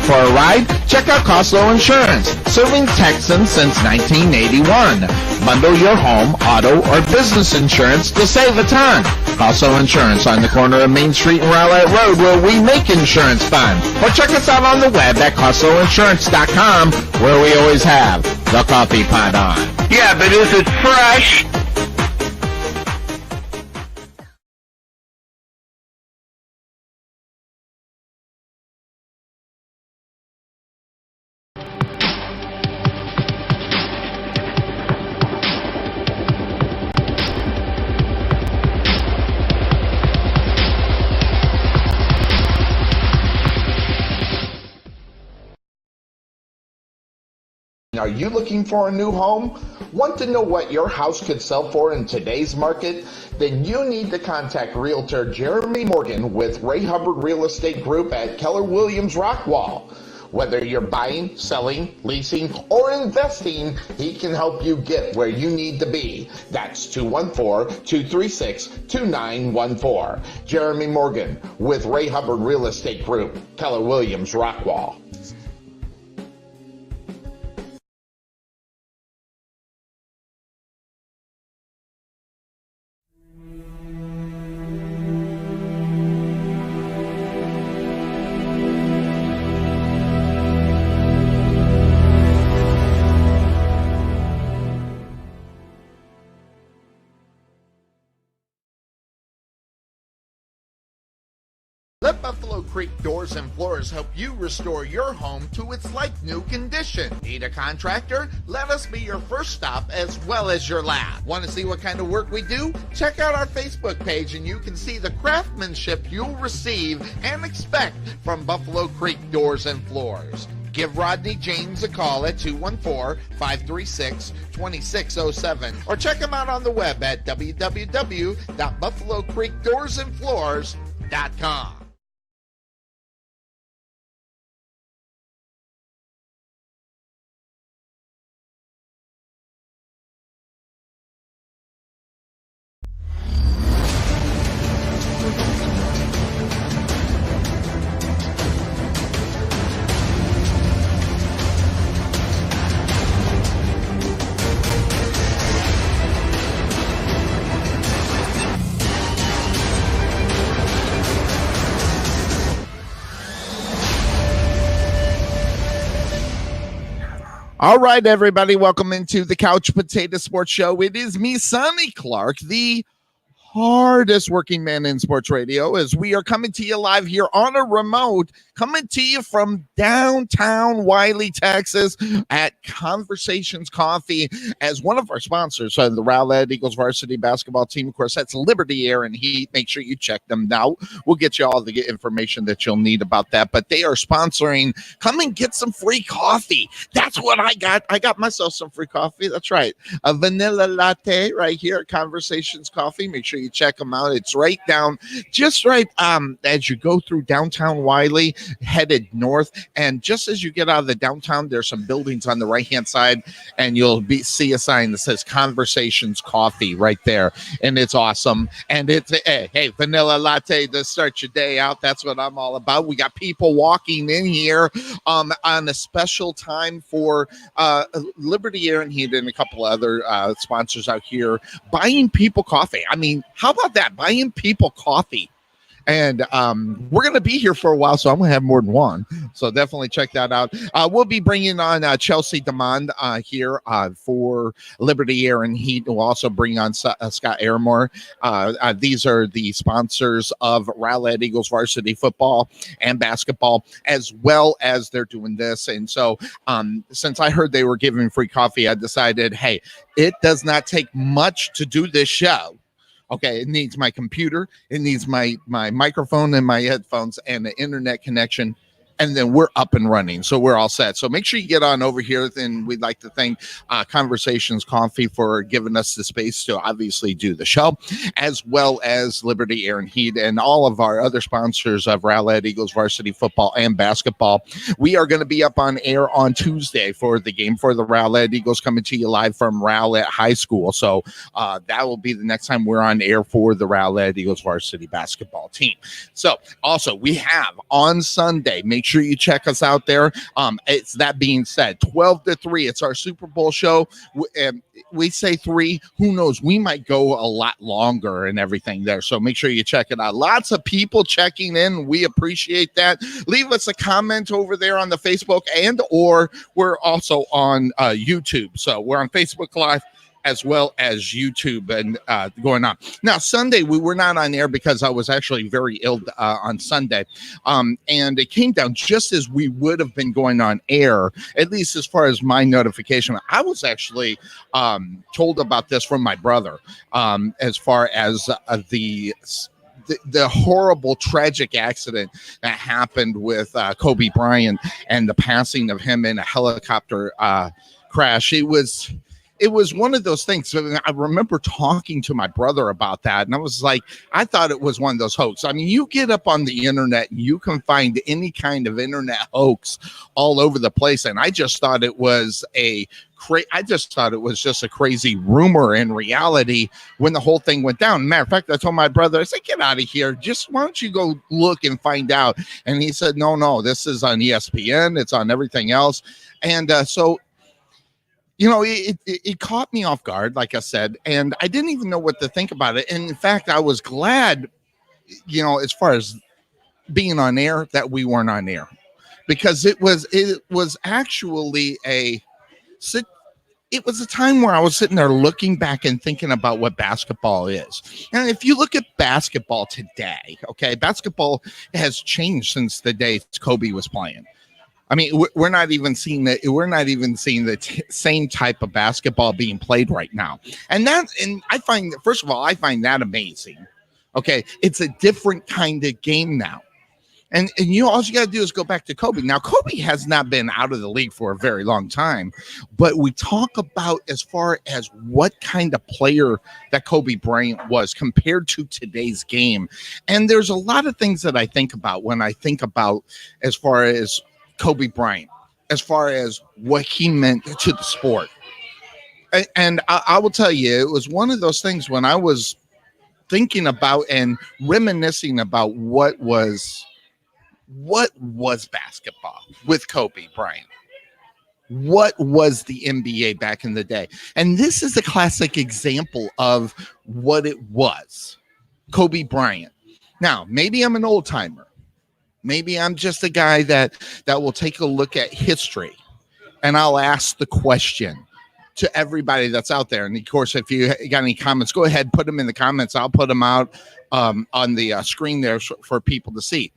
for a ride? Check out Costco Insurance, serving Texans since 1981. Bundle your home, auto, or business insurance to save a ton. Costco Insurance on the corner of Main Street and Rowlett Road, where we make insurance fun. Or check us out on the web at CostcoInsurance.com, where we always have the coffee pot on. Yeah, but is it fresh? Are you looking for a new home? Want to know what your house could sell for in today's market? Then you need to contact Realtor Jeremy Morgan with Ray Hubbard Real Estate Group at Keller Williams Rockwall. Whether you're buying, selling, leasing, or investing, he can help you get where you need to be. That's 214-236-2914. Jeremy Morgan with Ray Hubbard Real Estate Group, Keller Williams Rockwall. Let Buffalo Creek Doors and Floors help you restore your home to its like-new condition. Need a contractor? Let us be your first stop as well as your last. Want to see what kind of work we do? Check out our Facebook page and you can see the craftsmanship you'll receive and expect from Buffalo Creek Doors and Floors. Give Rodney James a call at 214-536-2607 or check him out on the web at www.buffalocreekdoorsandfloors.com. All right, everybody, welcome into the Couch Potato Sports Show. It is me, Sonny Clark, the hardest working man in sports radio, as we are coming to you live here on a remote, coming to you from downtown Wylie, Texas, at Conversations Coffee, as one of our sponsors, the Rowlett Eagles varsity basketball team. Of course, that's Liberty Air and Heat. Make sure you check them out. We'll get you all the information that you'll need about that. But they are sponsoring. Come and get some free coffee. That's what I got. I got myself some free coffee. That's right. A vanilla latte right here at Conversations Coffee. Make sure you check them out. It's right down, just right as you go through downtown Wylie, headed north, and just as you get out of the downtown, there's some buildings on the right hand side, and you'll see a sign that says Conversations Coffee right there, and it's awesome. And it's hey, vanilla latte to start your day out. That's what I'm all about. We got people walking in here on a special time for Liberty Air and Heat and a couple other sponsors out here buying people coffee. I mean, how about that? Buying people coffee. And we're going to be here for a while, so I'm going to have more than one. So definitely check that out. We'll be bringing on Chelsea DeMond here for Liberty Air and Heat. We'll also bring on Scott Airmore. These are the sponsors of Rowlett Eagles varsity football and basketball, as well as they're doing this. And so since I heard they were giving free coffee, I decided, hey, it does not take much to do this show. Okay, it needs my computer, it needs my microphone and my headphones and the internet connection, and then we're up and running. So we're all set. So make sure you get on over here. And we'd like to thank Conversations Coffee for giving us the space to obviously do the show, as well as Liberty Air and Heat and all of our other sponsors of Rowlett Eagles varsity football and basketball. We are going to be up on air on Tuesday for the game for the Rowlett Eagles, coming to you live from Rowlett High School. So that will be the next time we're on air for the Rowlett Eagles varsity basketball team. So also we have on Sunday, make sure you check us out there. It's that being said, 12 to 3. It's our Super Bowl show. We say 3. Who knows? We might go a lot longer and everything there. So make sure you check it out. Lots of people checking in. We appreciate that. Leave us a comment over there on the Facebook, and or we're also on YouTube. So we're on Facebook Live as well as YouTube and going on. Now, Sunday, we were not on air because I was actually very ill on Sunday. And it came down just as we would have been going on air, at least as far as my notification. I was actually told about this from my brother as far as the horrible, tragic accident that happened with Kobe Bryant and the passing of him in a helicopter crash. It was one of those things. I remember talking to my brother about that, and I was like, I thought it was one of those hoax. I mean, you get up on the internet and you can find any kind of internet hoax all over the place, and I just thought it was just a crazy rumor in reality when the whole thing went down. Matter of fact, I told my brother, I said, get out of here. Just why don't you go look and find out? And he said, no, this is on ESPN. It's on everything else. And so, you know, it caught me off guard, like I said, and I didn't even know what to think about it. And in fact, I was glad, you know, as far as being on air, that we weren't on air, because it was actually it was a time where I was sitting there looking back and thinking about what basketball is. And if you look at basketball today, okay, basketball has changed since the day Kobe was playing. I mean, we're not even seeing that. We're not even seeing the same type of basketball being played right now. And I find, first of all, I find that amazing. Okay, it's a different kind of game now. And all you got to do is go back to Kobe. Now, Kobe has not been out of the league for a very long time, but we talk about as far as what kind of player that Kobe Bryant was compared to today's game. And there's a lot of things that I think about when I think about as far as Kobe Bryant, as far as what he meant to the sport. And I will tell you, it was one of those things when I was thinking about and reminiscing about what was basketball with Kobe Bryant. What was the NBA back in the day? And this is a classic example of what it was. Kobe Bryant. Now, maybe I'm an old timer. Maybe I'm just a guy that will take a look at history, and I'll ask the question to everybody that's out there. And of course, if you got any comments, go ahead, put them in the comments. I'll put them out on the screen there for people to see.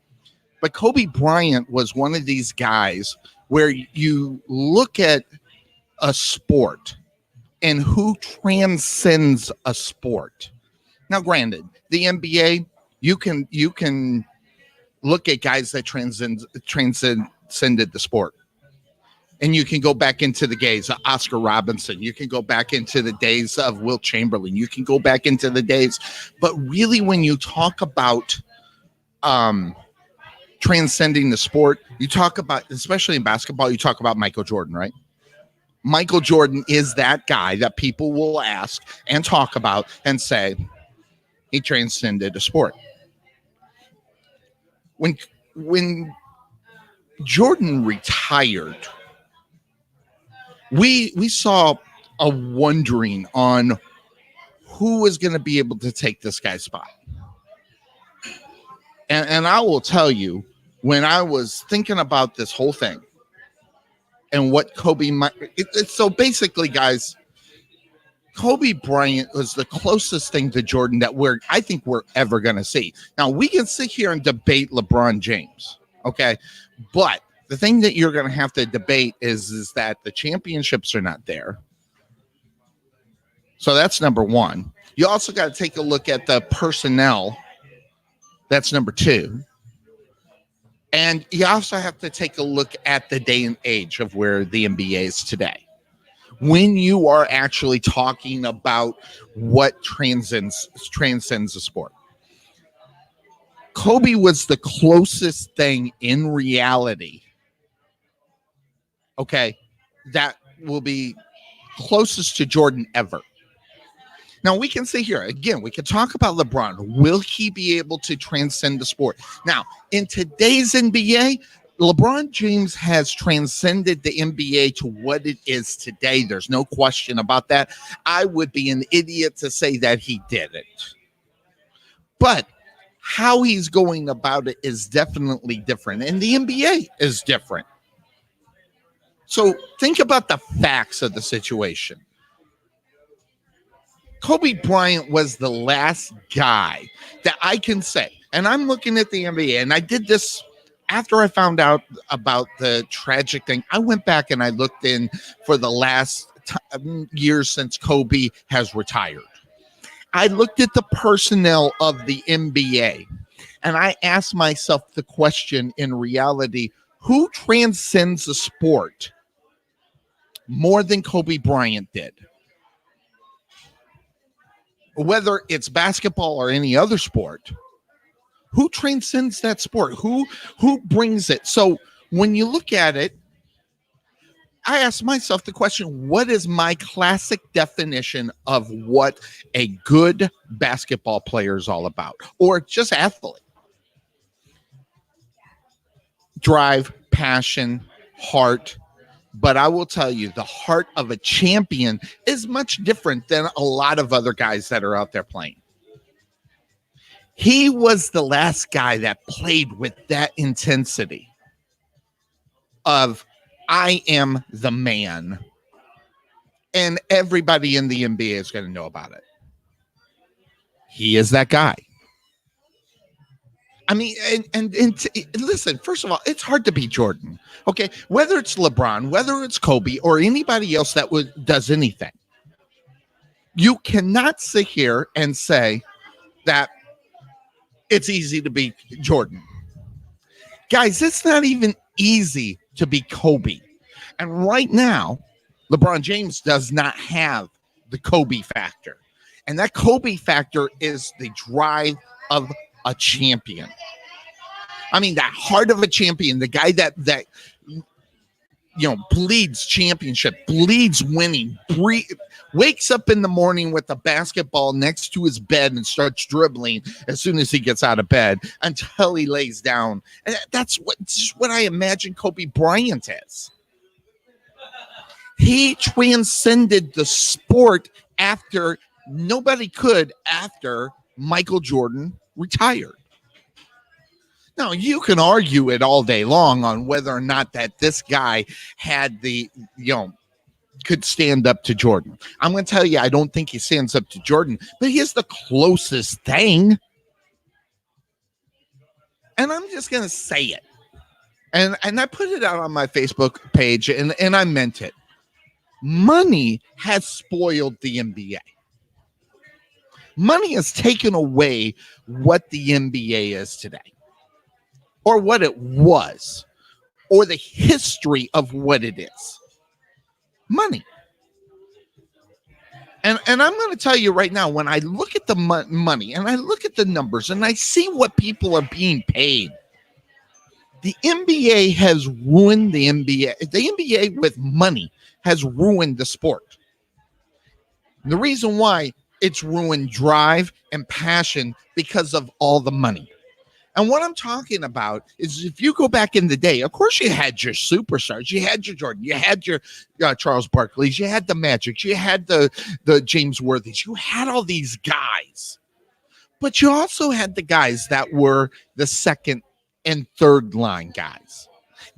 But Kobe Bryant was one of these guys where you look at a sport and who transcends a sport. Now, granted, the NBA, you can look at guys that transcended the sport. And you can go back into the days of Oscar Robinson. You can go back into the days of Wilt Chamberlain. You can go back into the days. But really, when you talk about transcending the sport, you talk about, especially in basketball, you talk about Michael Jordan, right? Michael Jordan is that guy that people will ask and talk about and say he transcended the sport. When Jordan retired, we saw a wondering on who was going to be able to take this guy's spot. And I will tell you, when I was thinking about this whole thing and what Kobe might, so basically, guys, Kobe Bryant was the closest thing to Jordan that I think we're ever going to see. Now, we can sit here and debate LeBron James, okay? But the thing that you're going to have to debate is that the championships are not there. So that's number one. You also got to take a look at the personnel. That's number two. And you also have to take a look at the day and age of where the NBA is today. When you are actually talking about what transcends the sport. Kobe was the closest thing in reality, okay, that will be closest to Jordan ever. Now, we can say here, again, we can talk about LeBron. Will he be able to transcend the sport? Now, in today's NBA, LeBron James has transcended the NBA to what it is today. There's no question about that. I would be an idiot to say that he didn't. But how he's going about it is definitely different, and the NBA is different. So think about the facts of the situation. Kobe Bryant was the last guy that I can say, and I'm looking at the NBA, and I did this after I found out about the tragic thing. I went back and I looked in for the last years since Kobe has retired. I looked at the personnel of the NBA, and I asked myself the question, in reality, who transcends the sport more than Kobe Bryant did? Whether it's basketball or any other sport, who transcends that sport? Who brings it? So when you look at it, I ask myself the question, what is my classic definition of what a good basketball player is all about, or just athlete? Drive, passion, heart. But I will tell you, the heart of a champion is much different than a lot of other guys that are out there playing. He was the last guy that played with that intensity of, I am the man. And everybody in the NBA is going to know about it. He is that guy. I mean, and listen, first of all, it's hard to beat Jordan. Okay, whether it's LeBron, whether it's Kobe, or anybody else that does anything, you cannot sit here and say that it's easy to beat Jordan. Guys, it's not even easy to beat Kobe. And right now, LeBron James does not have the Kobe factor. And that Kobe factor is the drive of a champion. I mean, that heart of a champion, the guy that bleeds championship, bleeds winning, wakes up in the morning with a basketball next to his bed and starts dribbling as soon as he gets out of bed until he lays down. And that's what I imagine Kobe Bryant is. He transcended the sport after Michael Jordan retired. Now, you can argue it all day long on whether or not that this guy had could stand up to Jordan. I'm going to tell you, I don't think he stands up to Jordan, but he is the closest thing. And I'm just going to say it. And I put it out on my Facebook page, and I meant it. Money has spoiled the NBA. Money has taken away what the NBA is today, or what it was, or the history of what it is. Money. And I'm going to tell you right now, when I look at the money and I look at the numbers and I see what people are being paid, the NBA has ruined the NBA. The NBA with money has ruined the sport. The reason why it's ruined drive and passion because of all the money. And what I'm talking about is, if you go back in the day, of course you had your superstars, you had your Jordan, you had your Charles Barkleys, you had the Magics, you had the James Worthys, you had all these guys. But you also had the guys that were the second and third line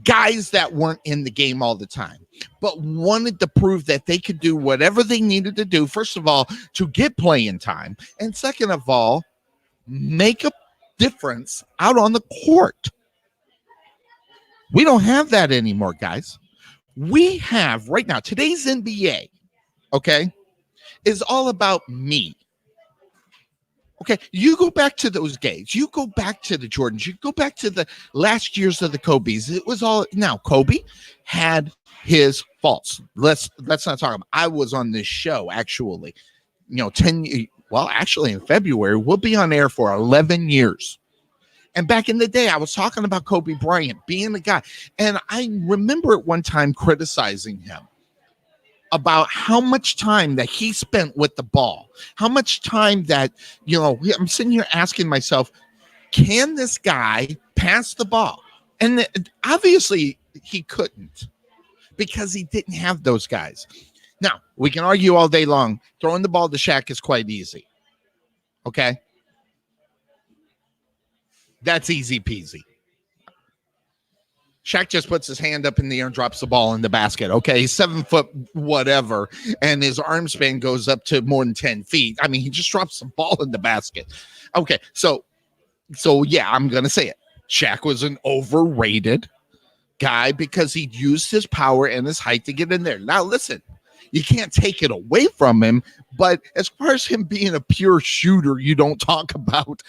guys that weren't in the game all the time, but wanted to prove that they could do whatever they needed to do, first of all, to get playing time, and second of all, make a difference out on the court. We don't have that anymore, guys. We have right now, today's NBA, okay, is all about me. Okay, you go back to those days. You go back to the Jordans. You go back to the last years of the Kobe's. It was all, now Kobe had his faults. Let's not talk about. I was on this show actually, actually in February, we'll be on air for 11 years. And back in the day, I was talking about Kobe Bryant being the guy. And I remember at one time criticizing him about how much time that he spent with the ball, how much time that, I'm sitting here asking myself, can this guy pass the ball? And obviously he couldn't because he didn't have those guys. Now, we can argue all day long. Throwing the ball to Shaq is quite easy. Okay? That's easy peasy. Shaq just puts his hand up in the air and drops the ball in the basket. Okay, he's 7 foot whatever, and his arm span goes up to more than 10 feet. I mean, he just drops the ball in the basket. Okay, so yeah, I'm going to say it. Shaq was an overrated guy because he used his power and his height to get in there. Now, listen, you can't take it away from him, but as far as him being a pure shooter, you don't talk about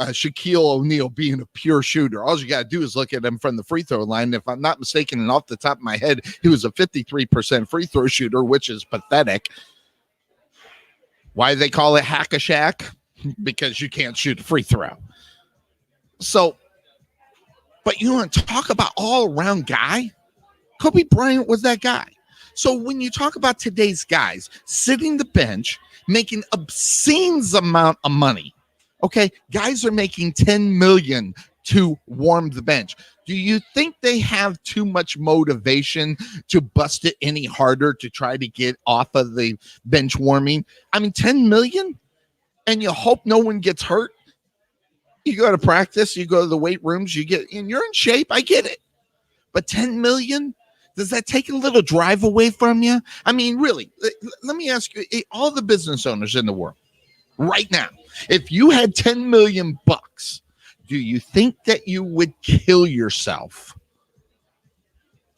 Shaquille O'Neal being a pure shooter. All you got to do is look at him from the free throw line. If I'm not mistaken, and off the top of my head, he was a 53% free throw shooter, which is pathetic. Why do they call it Hack a Shaq? Because you can't shoot a free throw. So, but you want to talk about all-around guy? Kobe Bryant was that guy. So when you talk about today's guys sitting the bench, making obscene amount of money, okay, guys are making $10 million to warm the bench. Do you think they have too much motivation to bust it any harder to try to get off of the bench warming? I mean, $10 million, and you hope no one gets hurt. You go to practice, you go to the weight rooms, and you're in shape. I get it, but $10 million. Does that take a little drive away from you? I mean, really, let me ask you, all the business owners in the world right now, if you had 10 million bucks, do you think that you would kill yourself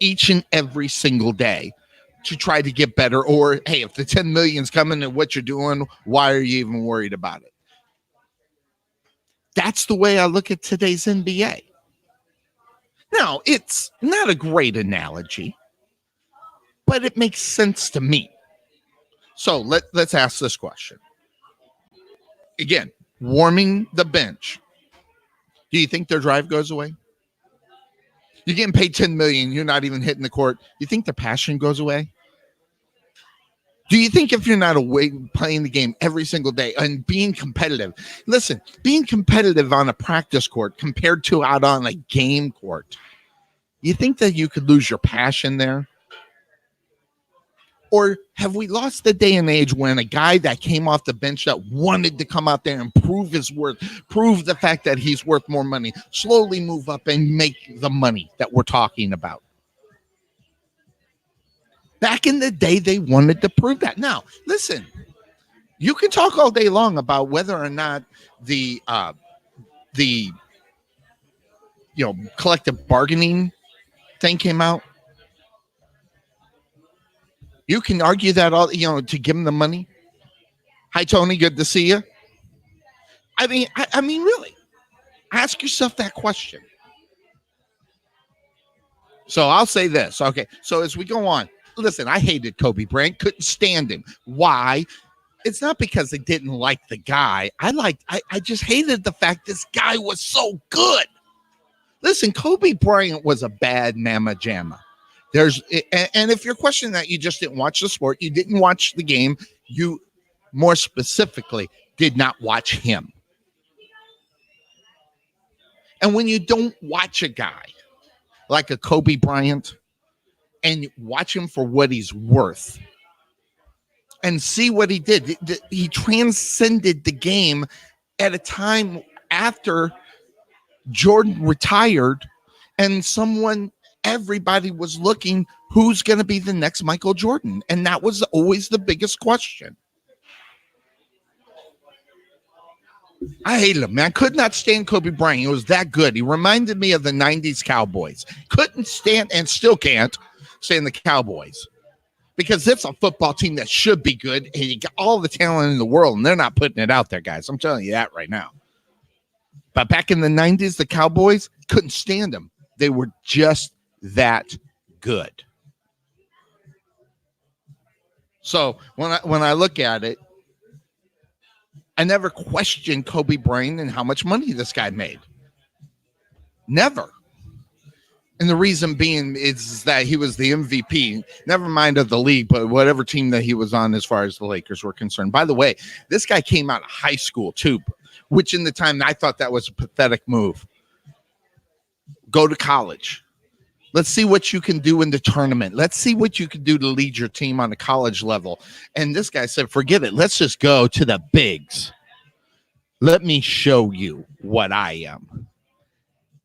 each and every single day to try to get better? Or, hey, if the 10 million's coming and what you're doing, why are you even worried about it? That's the way I look at today's NBA. Now, it's not a great analogy, but it makes sense to me. So let's ask this question. Again, warming the bench. Do you think their drive goes away? You're getting paid $10 million. You're not even hitting the court. You think their passion goes away? Do you think if you're not away playing the game every single day and being competitive, listen, being competitive on a practice court compared to out on a game court, you think that you could lose your passion there? Or have we lost the day and age when a guy that came off the bench that wanted to come out there and prove his worth, prove the fact that he's worth more money, slowly move up and make the money that we're talking about? Back in the day, they wanted to prove that. Now, listen, you can talk all day long about whether or not the collective bargaining thing came out. You can argue that all, to give him the money. Hi, Tony. Good to see you. I mean, really, ask yourself that question. So I'll say this. Okay. So as we go on, listen, I hated Kobe Bryant. Couldn't stand him. Why? It's not because I didn't like the guy. I just hated the fact this guy was so good. Listen, Kobe Bryant was a bad mamma jamma. And if you're questioning that, you just didn't watch the sport, you didn't watch the game, you more specifically did not watch him. And when you don't watch a guy like a Kobe Bryant and watch him for what he's worth and see what he did, he transcended the game at a time after Jordan retired, and everybody was looking, who's going to be the next Michael Jordan? And that was always the biggest question. I hated him, man. I could not stand Kobe Bryant. He was that good. He reminded me of the 90s Cowboys. Couldn't stand, and still can't stand, the Cowboys. Because it's a football team that should be good, and you got all the talent in the world, and they're not putting it out there, guys. I'm telling you that right now. But back in the 90s, the Cowboys, couldn't stand them. They were just that good. So when I look at it, I never questioned Kobe Bryant and how much money this guy made. Never. And the reason being is that he was the MVP, never mind of the league, but whatever team that he was on as far as the Lakers were concerned. By the way, this guy came out of high school too, which in the time I thought that was a pathetic move. Go to college. Let's see what you can do in the tournament. Let's see what you can do to lead your team on a college level. And this guy said, forget it. Let's just go to the bigs. Let me show you what I am.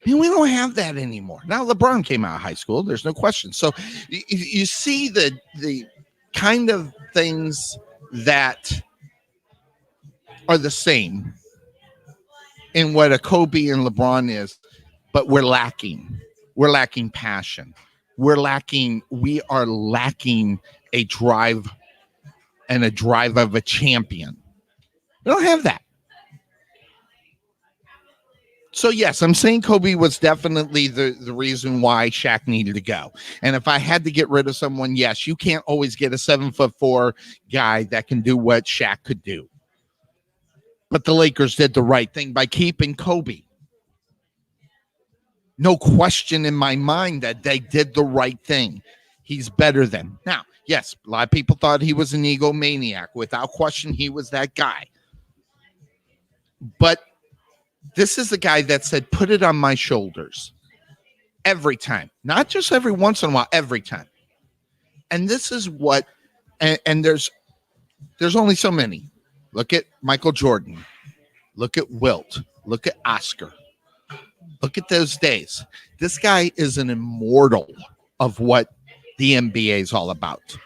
I mean, we don't have that anymore. Now, LeBron came out of high school. There's no question. So you see the kind of things that are the same in what a Kobe and LeBron is, but we're lacking. We're lacking passion. We are lacking a drive and a drive of a champion. We don't have that. So, yes, I'm saying Kobe was definitely the reason why Shaq needed to go. And if I had to get rid of someone, yes, you can't always get a 7'4" guy that can do what Shaq could do. But the Lakers did the right thing by keeping Kobe. No question in my mind that they did the right thing. He's better than. Now, yes, a lot of people thought he was an egomaniac. Without question, he was that guy. But this is the guy that said, put it on my shoulders every time. Not just every once in a while, every time. And this is what, and there's only so many. Look at Michael Jordan. Look at Wilt. Look at Oscar. Look at those days. This guy is an immortal of what the NBA is all about.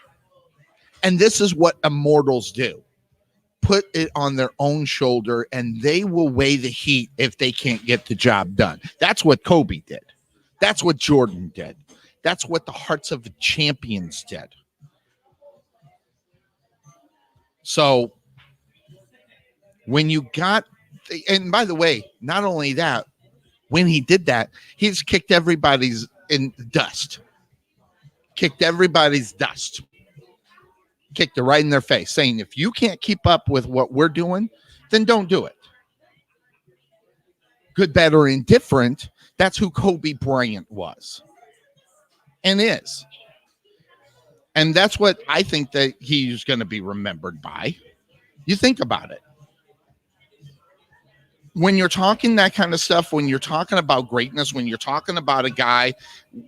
And this is what immortals do. Put it on their own shoulder, and they will weigh the heat if they can't get the job done. That's what Kobe did. That's what Jordan did. That's what the hearts of the champions did. So when you got, and by the way, not only that, when he did that, he just kicked everybody's in dust. Kicked everybody's dust. Kicked it right in their face, saying, if you can't keep up with what we're doing, then don't do it. Good, bad, or indifferent, that's who Kobe Bryant was and is. And that's what I think that he's going to be remembered by. You think about it. When you're talking that kind of stuff, when you're talking about greatness, when you're talking about a guy,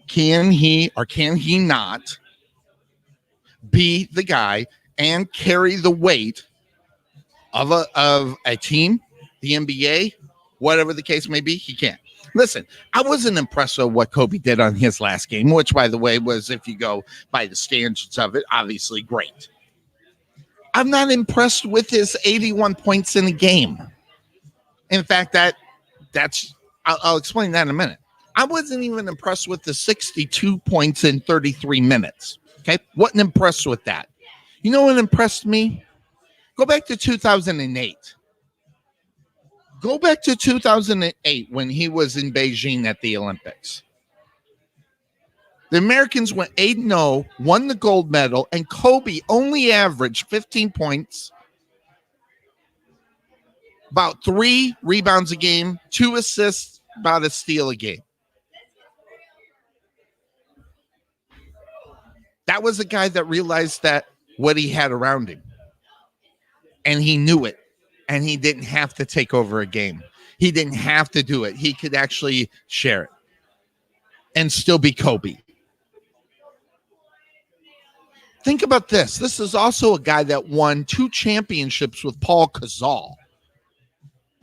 can he or can he not be the guy and carry the weight of a team, the NBA, whatever the case may be? He can't. Listen, I wasn't impressed with what Kobe did on his last game, which, by the way, was, if you go by the standards of it, obviously great. I'm not impressed with his 81 points in a game. In fact, I'll explain that in a minute. I wasn't even impressed with the 62 points in 33 minutes. Okay, wasn't impressed with that. You know what impressed me? Go back to 2008. Go back to 2008 when he was in Beijing at the Olympics. The Americans went 8-0, won the gold medal, and Kobe only averaged 15 points, about 3 rebounds a game, 2 assists, about a steal a game. That was a guy that realized that what he had around him. And he knew it. And he didn't have to take over a game. He didn't have to do it. He could actually share it and still be Kobe. Think about this. This is also a guy that won 2 championships with Paul Gasol.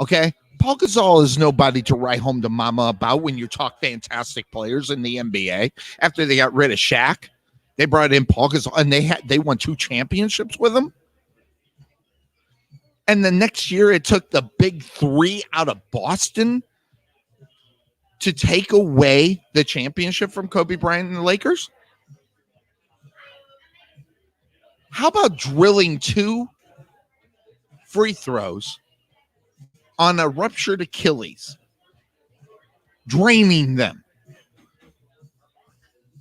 Okay? Paul Gasol is nobody to write home to mama about when you talk fantastic players in the NBA. After they got rid of Shaq, they brought in Paul Gasol, and they won 2 championships with him. And the next year, it took the big 3 out of Boston to take away the championship from Kobe Bryant and the Lakers. How about drilling 2 free throws on a ruptured Achilles, draining them?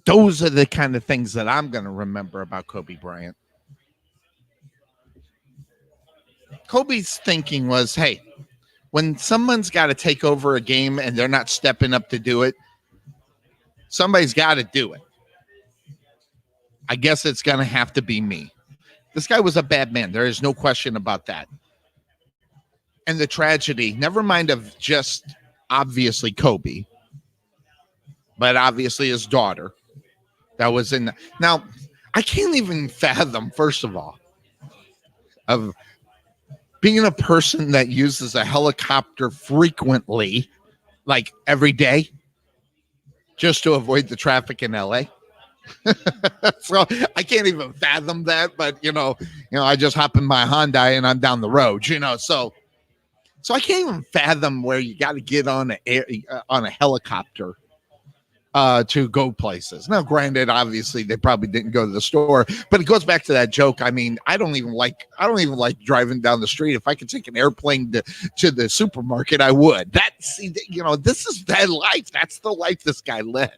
Those are the kind of things that I'm going to remember about Kobe Bryant. Kobe's thinking was, hey, when someone's got to take over a game and they're not stepping up to do it, somebody's got to do it. I guess it's going to have to be me. This guy was a bad man. There is no question about that. And the tragedy, never mind of just obviously Kobe, but obviously his daughter that was in. Now, I can't even fathom, first of all, of being a person that uses a helicopter frequently, like every day, just to avoid the traffic in LA. So I can't even fathom that, but I just hop in my Hyundai and I'm down the road, so I can't even fathom where you got to get on a helicopter to go places. Now, granted, obviously they probably didn't go to the store, but it goes back to that joke. I mean, I don't even like driving down the street. If I could take an airplane to the supermarket, I would. This is that life. That's the life this guy led.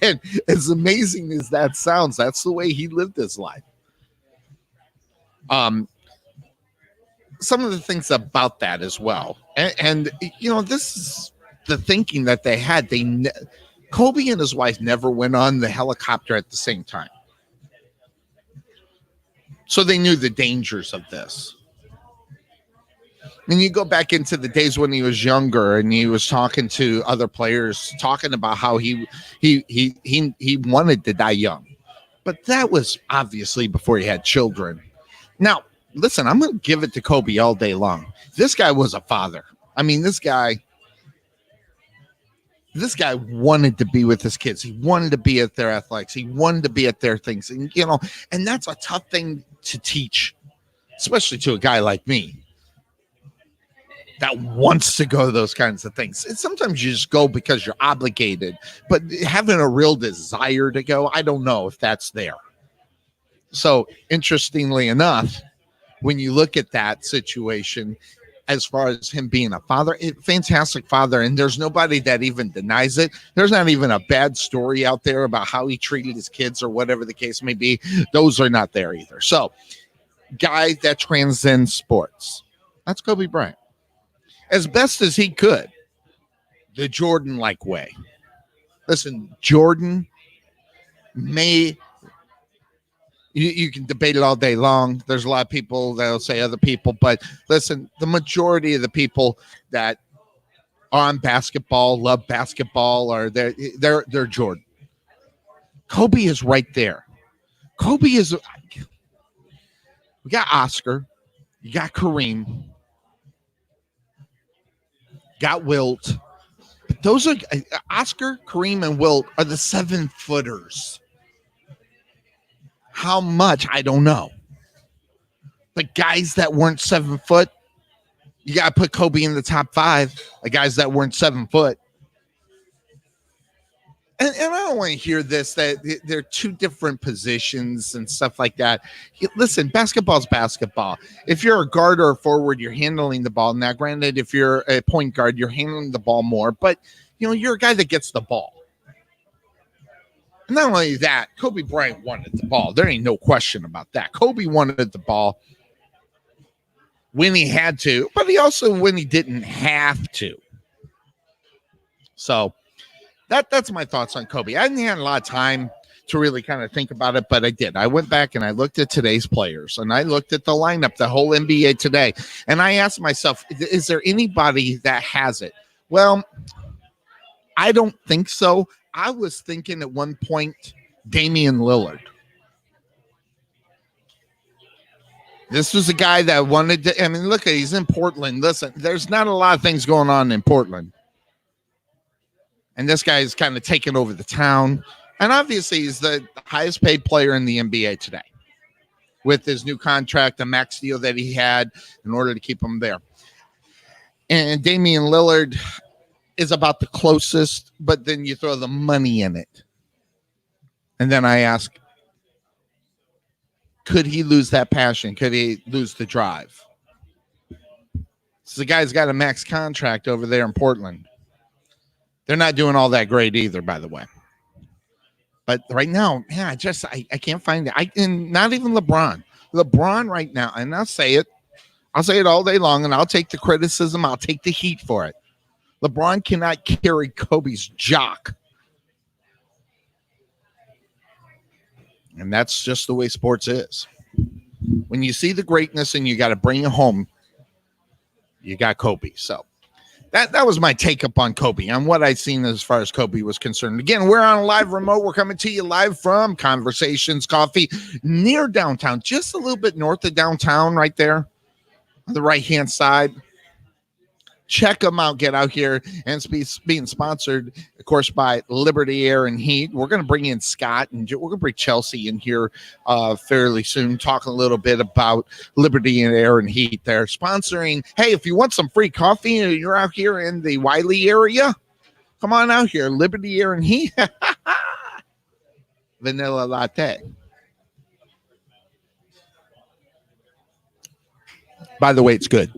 And as amazing as that sounds, that's the way he lived his life. Some of the things about that as well. And this is the thinking that they had. Kobe and his wife never went on the helicopter at the same time. So they knew the dangers of this. And you go back into the days when he was younger and he was talking to other players, talking about how he wanted to die young. But that was obviously before he had children. Now, listen, I'm going to give it to Kobe all day long. This guy was a father. I mean, this guy wanted to be with his kids. He wanted to be at their athletics. He wanted to be at their things. And that's a tough thing to teach, especially to a guy like me that wants to go to those kinds of things. And sometimes you just go because you're obligated, but having a real desire to go, I don't know if that's there. So interestingly enough, when you look at that situation, as far as him being a father, fantastic father, and there's nobody that even denies it. There's not even a bad story out there about how he treated his kids or whatever the case may be. Those are not there either. So, guy that transcends sports. That's Kobe Bryant. As best as he could, the Jordan-like way. Listen, Jordan may... You can debate it all day long. There's a lot of people that'll say other people, but listen, the majority of the people that are on basketball, love basketball, or they're Jordan. Kobe is right there. Kobe is. We got Oscar, you got Kareem, got Wilt. But those are Oscar, Kareem, and Wilt are the 7-footers. How much? I don't know. But guys that weren't 7 foot, you got to put Kobe in the top 5. The guys that weren't 7 foot. And I don't want to hear this, that they're two different positions and stuff like that. Listen, basketball's basketball. If you're a guard or a forward, you're handling the ball. Now, granted, if you're a point guard, you're handling the ball more. But, you're a guy that gets the ball. Not only that, Kobe Bryant wanted the ball. There ain't no question about that. Kobe wanted the ball when he had to, but he also when he didn't have to. So that's my thoughts on Kobe. I hadn't had a lot of time to really kind of think about it, but I did. I went back and I looked at today's players, and I looked at the lineup, the whole NBA today, and I asked myself, is there anybody that has it? Well, I don't think so. I was thinking at one point, Damian Lillard. This was a guy that wanted to, look, he's in Portland. Listen, there's not a lot of things going on in Portland. And this guy is kind of taking over the town. And obviously, he's the highest paid player in the NBA today with his new contract, the max deal that he had in order to keep him there. And Damian Lillard is about the closest, but then you throw the money in it. And then I ask, could he lose that passion? Could he lose the drive? So the guy's got a max contract over there in Portland. They're not doing all that great either, by the way. But right now, I can't find it. And not even LeBron. LeBron right now, and I'll say it all day long, and I'll take the criticism. I'll take the heat for it. LeBron cannot carry Kobe's jock. And that's just the way sports is. When you see the greatness and you got to bring it home, you got Kobe. So that was my take up on Kobe, on what I've seen as far as Kobe was concerned. Again, we're on a live remote. We're coming to you live from Conversations Coffee near downtown, just a little bit north of downtown, right there on the right-hand side. Check them out. Get out here. And it's being sponsored, of course, by Liberty Air and Heat. We're going to bring in Scott, and we're going to bring Chelsea in here fairly soon, talking a little bit about Liberty Air and Heat. They're sponsoring. Hey, if you want some free coffee and you're out here in the Wylie area, come on out here. Liberty Air and Heat. Vanilla latte. By the way, it's good.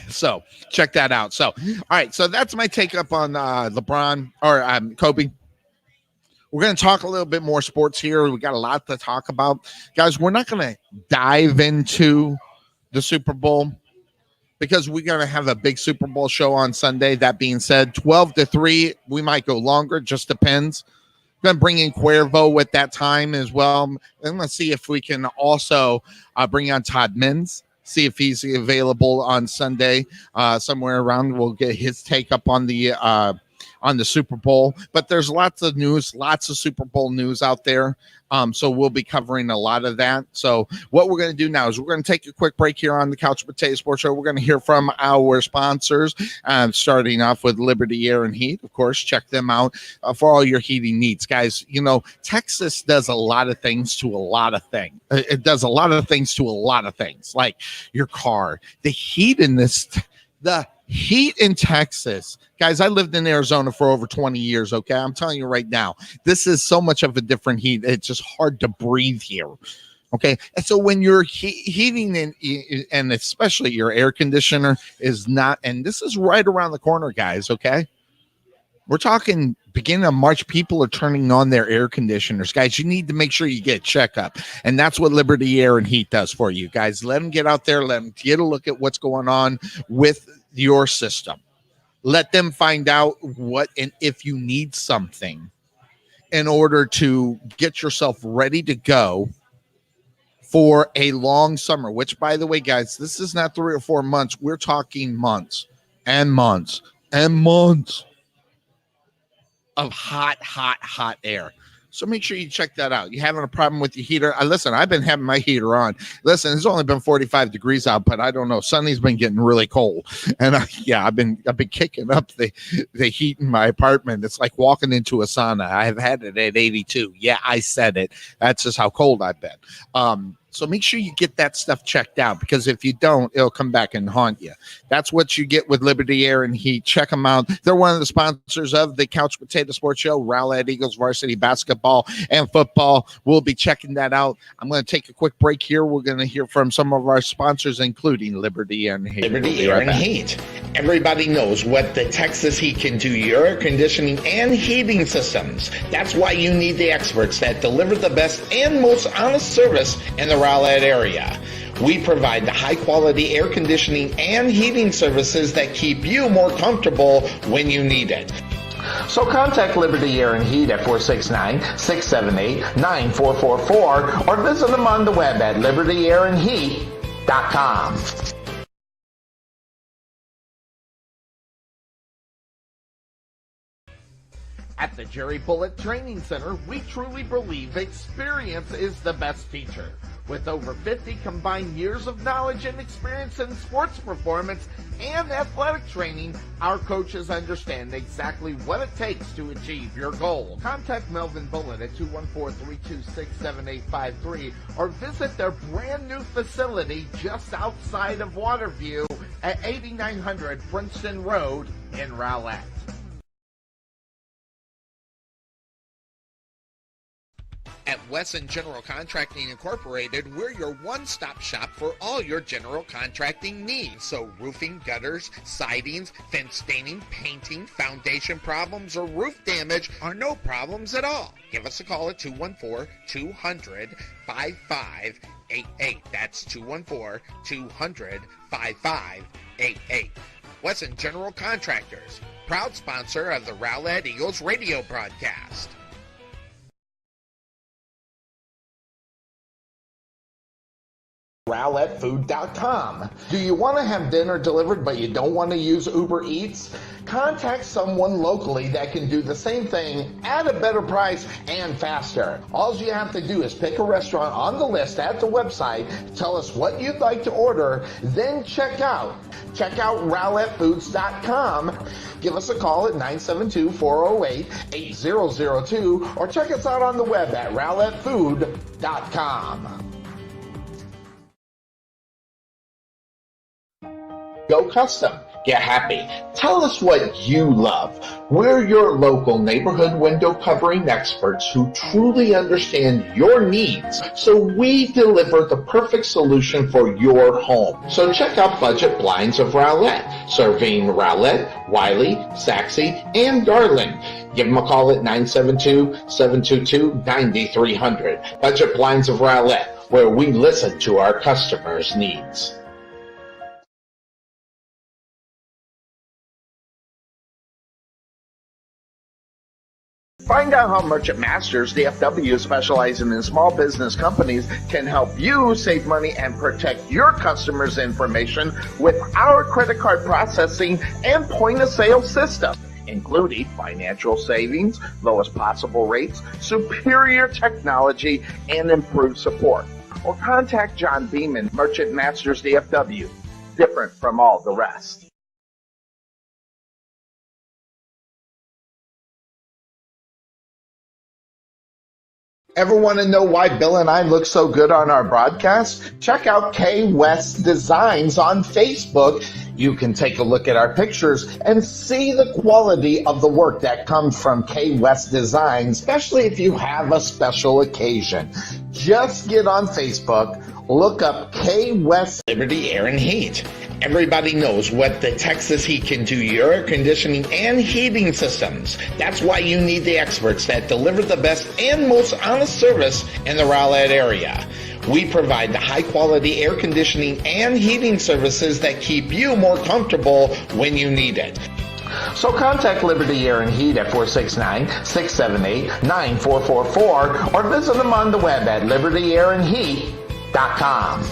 So check that out. So, all right. So that's my take up on LeBron or Kobe. We're going to talk a little bit more sports here. We got a lot to talk about. Guys, we're not going to dive into the Super Bowl because we're going to have a big Super Bowl show on Sunday. That being said, 12 to 3, we might go longer. Just depends. We're going to bring in Cuervo at that time as well. And let's see if we can also bring on Todd Mins. See if he's available on Sunday somewhere around. We'll get his take up on the Super Bowl. But there's lots of news, lots of Super Bowl news out there. So we'll be covering a lot of that. So what we're going to do now is we're going to take a quick break here on the Couch Potato Sports Show. We're going to hear from our sponsors, starting off with Liberty Air and Heat. Of course, check them out for all your heating needs. Guys, you know, Texas does a lot of things to a lot of things. It does a lot of things to a lot of things, like your car. The heat in Texas, guys, I lived in Arizona for over 20 years. Okay. I'm telling you right now, this is so much of a different heat. It's just hard to breathe here. Okay. And so when you're heating and especially your air conditioner is not, and this is right around the corner, guys. Okay. We're talking beginning of March. People are turning on their air conditioners. Guys, you need to make sure you get a checkup. And that's what Liberty Air and Heat does for you guys. Let them get out there. Let them get a look at what's going on with your system. Let them find out what and if you need something in order to get yourself ready to go for a long summer, which, by the way, guys, this is not 3 or 4 months. We're talking months and months and months of hot air. So make sure you check that out. You having a problem with your heater? Listen, I've been having my heater on. Listen, it's only been 45 degrees out, but I don't know. Sunny's been getting really cold, and I've been kicking up the heat in my apartment. It's like walking into a sauna. I have had it at 82. Yeah, I said it. That's just how cold I've been. So make sure you get that stuff checked out, because if you don't, it'll come back and haunt you. That's what you get with Liberty Air and Heat. Check them out. They're one of the sponsors of the Couch Potato Sports Show, Rowlett Eagles varsity basketball and football. We'll be checking that out. I'm going to take a quick break here. We're going to hear from some of our sponsors, including Liberty Air and Heat. Liberty Air and Heat. Everybody knows what the Texas Heat can do, your air conditioning and heating systems. That's why you need the experts that deliver the best and most honest service in the Rowlett area. We provide the high-quality air conditioning and heating services that keep you more comfortable when you need it. So contact Liberty Air and Heat at 469-678-9444 or visit them on the web at libertyairandheat.com. At the Jerry Bullitt Training Center, we truly believe experience is the best teacher. With over 50 combined years of knowledge and experience in sports performance and athletic training, our coaches understand exactly what it takes to achieve your goal. Contact Melvin Bullitt at 214-326-7853 or visit their brand new facility just outside of Waterview at 8900 Princeton Road in Rowlett. At Wesson General Contracting Incorporated, we're your one-stop shop for all your general contracting needs. So roofing, gutters, sidings, fence staining, painting, foundation problems, or roof damage are no problems at all. Give us a call at 214-200-5588. That's 214-200-5588. Wesson General Contractors, proud sponsor of the Rowlett Eagles radio broadcast. rowlettefood.com. Do you want to have dinner delivered but you don't want to use Uber Eats? Contact someone locally that can do the same thing at a better price and faster. All you have to do is pick a restaurant on the list at the website, tell us what you'd like to order, then check out. Check out rowlettefoods.com. Give us a call at 972-408-8002 or check us out on the web at rowlettefood.com. Go custom. Get happy. Tell us what you love. We're your local neighborhood window covering experts who truly understand your needs, so we deliver the perfect solution for your home. So check out Budget Blinds of Rowlett, serving Rowlett, Wylie, Saxe, and Garland. Give them a call at 972-722-9300. Budget Blinds of Rowlett, where we listen to our customers' needs. Find out how Merchant Masters, DFW, specializing in small business companies, can help you save money and protect your customers' information with our credit card processing and point-of-sale system, including financial savings, lowest possible rates, superior technology, and improved support. Or contact John Beeman, Merchant Masters, DFW, different from all the rest. Ever want to know why Bill and I look so good on our broadcast? Check out K West Designs on Facebook. You can take a look at our pictures and see the quality of the work that comes from K West Designs, especially if you have a special occasion. Just get on Facebook, look up K West Liberty Air and Heat. Everybody knows what the Texas Heat can do to your air conditioning and heating systems. That's why you need the experts that deliver the best and most honest service in the Rowlett area. We provide the high-quality air conditioning and heating services that keep you more comfortable when you need it. So contact Liberty Air and Heat at 469-678-9444 or visit them on the web at libertyairandheat.com.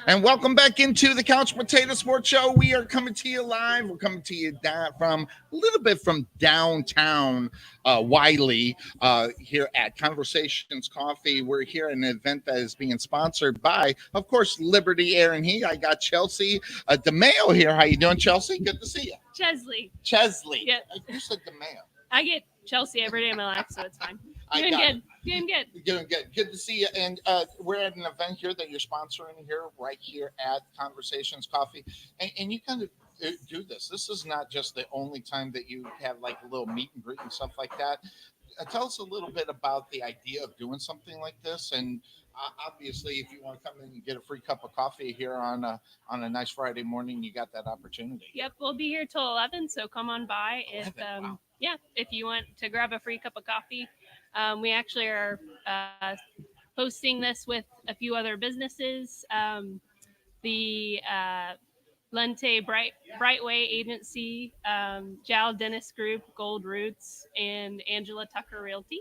And welcome back into the Couch Potato Sports Show. We are coming to you live. We're coming to you from a little bit from downtown Wylie here at Conversations Coffee. We're here at an event that is being sponsored by, of course, Liberty Air and Heat. I got Chelsea DeMayo here. How you doing, Chelsea? Good to see you. Chesley. Yeah. You said DeMayo. I get Chelsea every day of my life, so it's fine. Doing good. Doing good. Good to see you. And we're at an event here that you're sponsoring here, right here at Conversations Coffee. And you kind of do this. This is not just the only time that you have like a little meet and greet and stuff like that. Tell us a little bit about the idea of doing something like this. And obviously, if you want to come in and get a free cup of coffee here on a nice Friday morning, you got that opportunity. Yep, we'll be here till 11, so come on by. If you want to grab a free cup of coffee. We actually are hosting this with a few other businesses. The Lente Brightway Agency, Jal Dennis Group, Gold Roots, and Angela Tucker Realty.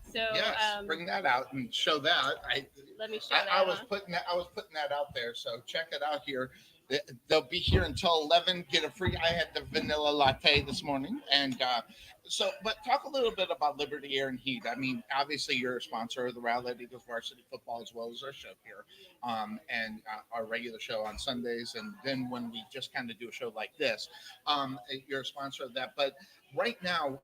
So yes, bring that out and show that. Let me show that. I was putting that out there. So check it out here. They'll be here until 11. Get a free. I had the vanilla latte this morning, and but talk a little bit about Liberty Air and Heat. I mean, obviously you're a sponsor of the Rowlett Eagles varsity football as well as our show here, and our regular show on Sundays, and then when we just kind of do a show like this, you're a sponsor of that. But right now,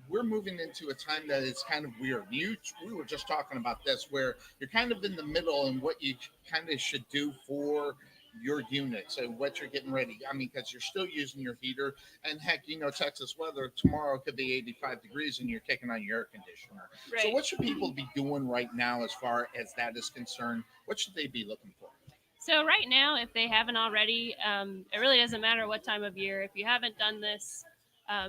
we're moving into a time that is kind of weird. We were just talking about this, where you're kind of in the middle and what you kind of should do for your units and what you're getting ready. I mean, because you're still using your heater, and heck, Texas weather tomorrow could be 85 degrees, and you're kicking on your air conditioner. So, Right. what should people be doing right now as far as that is concerned? What should they be looking for? So right now, if they haven't already, it really doesn't matter what time of year. If you haven't done this,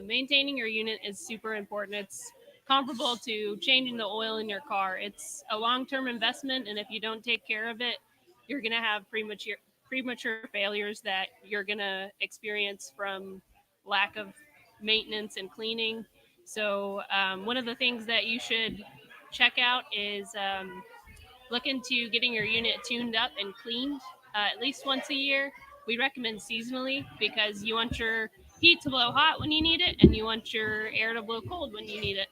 maintaining your unit is super important. It's comparable to changing the oil in your car. It's a long-term investment, and if you don't take care of it, you're gonna have premature failures that you're gonna experience from lack of maintenance and cleaning. So one of the things that you should check out is look into getting your unit tuned up and cleaned at least once a year. We recommend seasonally because you want your heat to blow hot when you need it and you want your air to blow cold when you need it.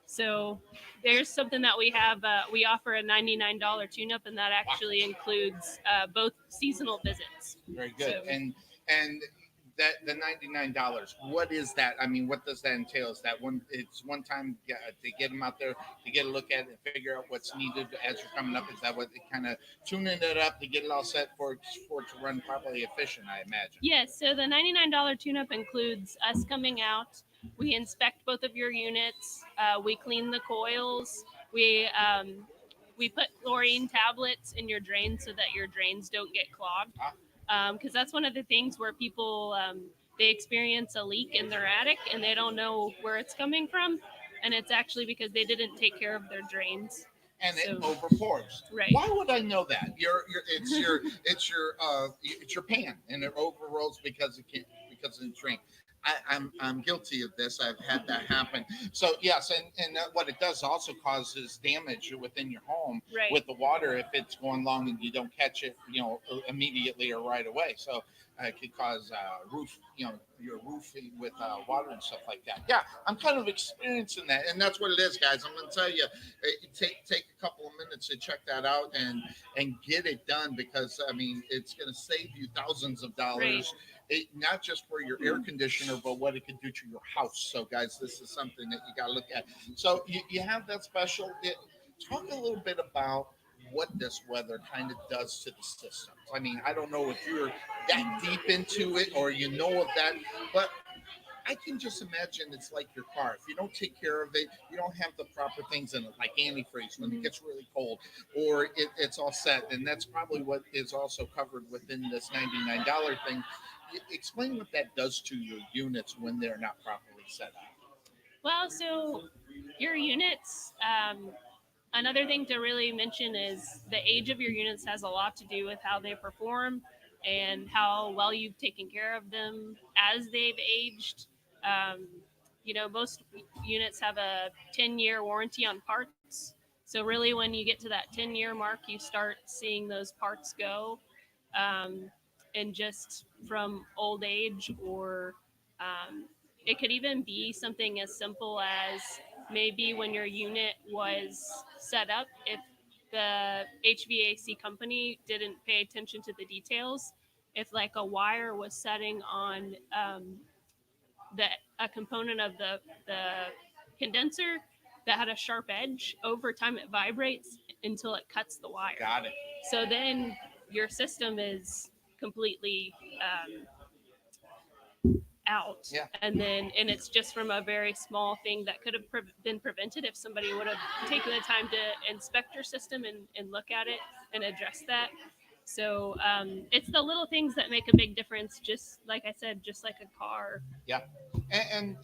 So there's something that we have. We offer a $99 tune-up, and that actually includes both seasonal visits. Very good. So, And that the $99. What is that? I mean, what does that entail? Is that one? It's one time to get them out there to get a look at it and figure out what's needed as you're coming up. Is that what kind of tuning it up to get it all set for it to run properly efficient? I imagine. yes, so the $99 tune-up includes us coming out. We inspect both of your units. We clean the coils. We put chlorine tablets in your drains so that your drains don't get clogged. Because that's one of the things where people they experience a leak in their attic and they don't know where it's coming from, and it's actually because they didn't take care of their drains. And So, it overpours. right. Why would I know that? It's your pan, and it overrolls because of the drain. I'm guilty of this. I've had that happen. So yes, and what it does also causes damage within your home Right. with the water if it's going long and you don't catch it, immediately or right away. So it could cause your roof with water and stuff like that. Yeah, I'm kind of experiencing that, and that's what it is, guys. I'm going to tell you, take a couple of minutes to check that out and get it done, because I mean it's going to save you thousands of dollars. Not just for your air conditioner, but what it can do to your house. So, guys, this is something that you got to look at. So, you have that special. Talk a little bit about what this weather kind of does to the systems. I mean, I don't know if you're that deep into it or you know of that, but I can just imagine it's like your car. If you don't take care of it, you don't have the proper things in it, like antifreeze when it gets really cold, or it's all set. And that's probably what is also covered within this $99 thing. Explain what that does to your units when they're not properly set up. Well, so your units, another thing to really mention is the age of your units has a lot to do with how they perform and how well you've taken care of them as they've aged. Um, most units have a 10-year warranty on parts. So, really, when you get to that 10-year mark, you start seeing those parts go. Um, and just from old age, or um, it could even be something as simple as maybe when your unit was set up, if the HVAC company didn't pay attention to the details, if like a wire was setting on the a component of the condenser that had a sharp edge, over time it vibrates until it cuts the wire. Got it. So then your system is completely out. Yeah. And it's just from a very small thing that could have been prevented if somebody would have taken the time to inspect your system and look at it and address that. So it's the little things that make a big difference, just like I said, just like a car. Yeah, and